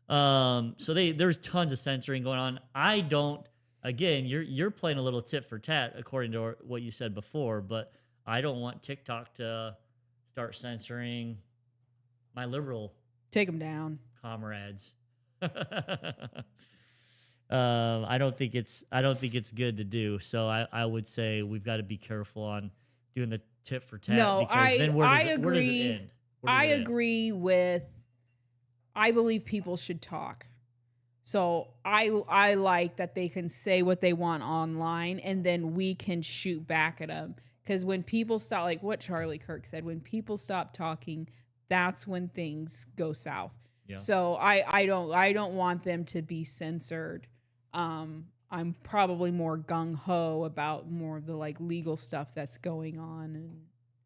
Speaker 1: So there's tons of censoring going on. I don't. Again, you're playing a little tit for tat according to what you said before, but I don't want TikTok to start censoring my liberal
Speaker 2: Take them down.
Speaker 1: comrades. I don't think it's good to do. So I would say we've got to be careful on doing the tit for tat.
Speaker 2: No,
Speaker 1: because then where does it end? Where does
Speaker 2: I
Speaker 1: it end?
Speaker 2: agree with. I believe people should talk. So I like that they can say what they want online, and then we can shoot back at them. Because when people stop, like what Charlie Kirk said, when people stop talking, that's when things go south.
Speaker 1: Yeah.
Speaker 2: So I don't want them to be censored. I'm probably more gung ho about more of the like legal stuff that's going on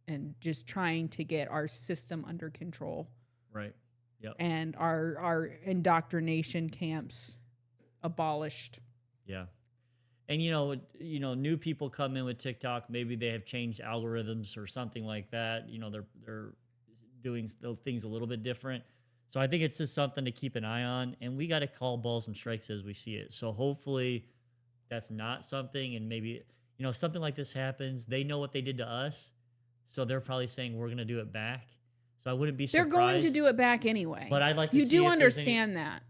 Speaker 2: and just trying to get our system under control.
Speaker 1: Right. Yep.
Speaker 2: And our indoctrination camps abolished.
Speaker 1: Yeah. And new people come in with TikTok, maybe they have changed algorithms or something like that. They're doing things a little bit different. So I think it's just something to keep an eye on, and we got to call balls and strikes as we see it. So hopefully that's not something, and maybe, if something like this happens, they know what they did to us. So they're probably saying we're going to do it back. So I wouldn't be surprised.
Speaker 2: They're going to do it back anyway.
Speaker 1: But I'd like to
Speaker 2: you
Speaker 1: see
Speaker 2: do
Speaker 1: if
Speaker 2: understand that.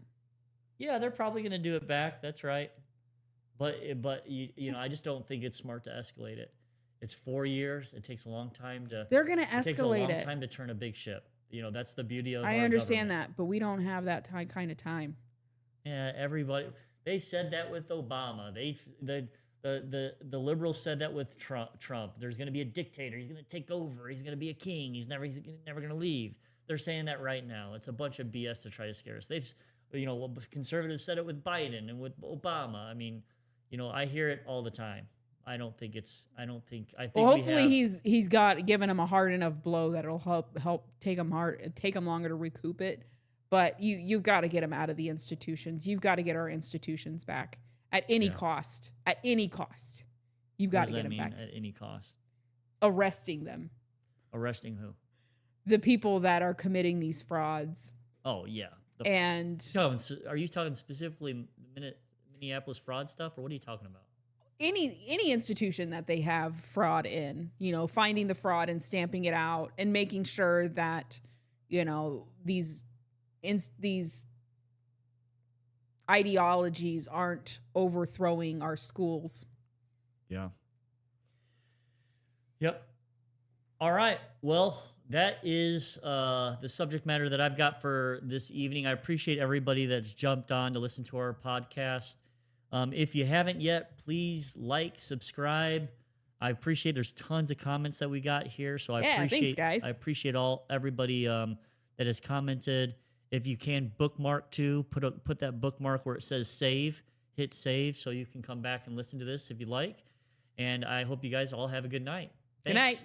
Speaker 1: Yeah, they're probably going to do it back. That's right. But I just don't think it's smart to escalate it. It's 4 years. It takes a long time to.
Speaker 2: They're going to escalate it.
Speaker 1: It takes a long time to turn a big ship. That's the beauty of.
Speaker 2: I
Speaker 1: our
Speaker 2: understand
Speaker 1: government.
Speaker 2: that, but we don't have that kind of time.
Speaker 1: Yeah, everybody. They said that with Obama. The liberals said that with Trump. There's going to be a dictator. He's going to take over. He's going to be a king. He's never going to leave. They're saying that right now. It's a bunch of BS to try to scare us. Conservatives said it with Biden and with Obama. I mean, I hear it all the time. I think.
Speaker 2: Well, hopefully he's given him a hard enough blow that'll help take him longer to recoup it. But you've got to get him out of the institutions. You've got to get our institutions back at any cost. At any cost, you've got to get him back.
Speaker 1: At any cost,
Speaker 2: arresting them.
Speaker 1: Arresting who?
Speaker 2: The people that are committing these frauds.
Speaker 1: Oh yeah. Are you talking specifically Minneapolis fraud stuff, or what are you talking about?
Speaker 2: Any institution that they have fraud in, finding the fraud and stamping it out and making sure that, these ideologies aren't overthrowing our schools.
Speaker 1: Yeah. Yep. All right. Well, that is the subject matter that I've got for this evening. I appreciate everybody that's jumped on to listen to our podcast. If you haven't yet, please like, subscribe. I appreciate there's tons of comments that we got here. So
Speaker 2: thanks, guys.
Speaker 1: I appreciate everybody that has commented. If you can bookmark too, put that bookmark where it says save, hit save so you can come back and listen to this if you like. And I hope you guys all have a good night. Thanks.
Speaker 2: Good night.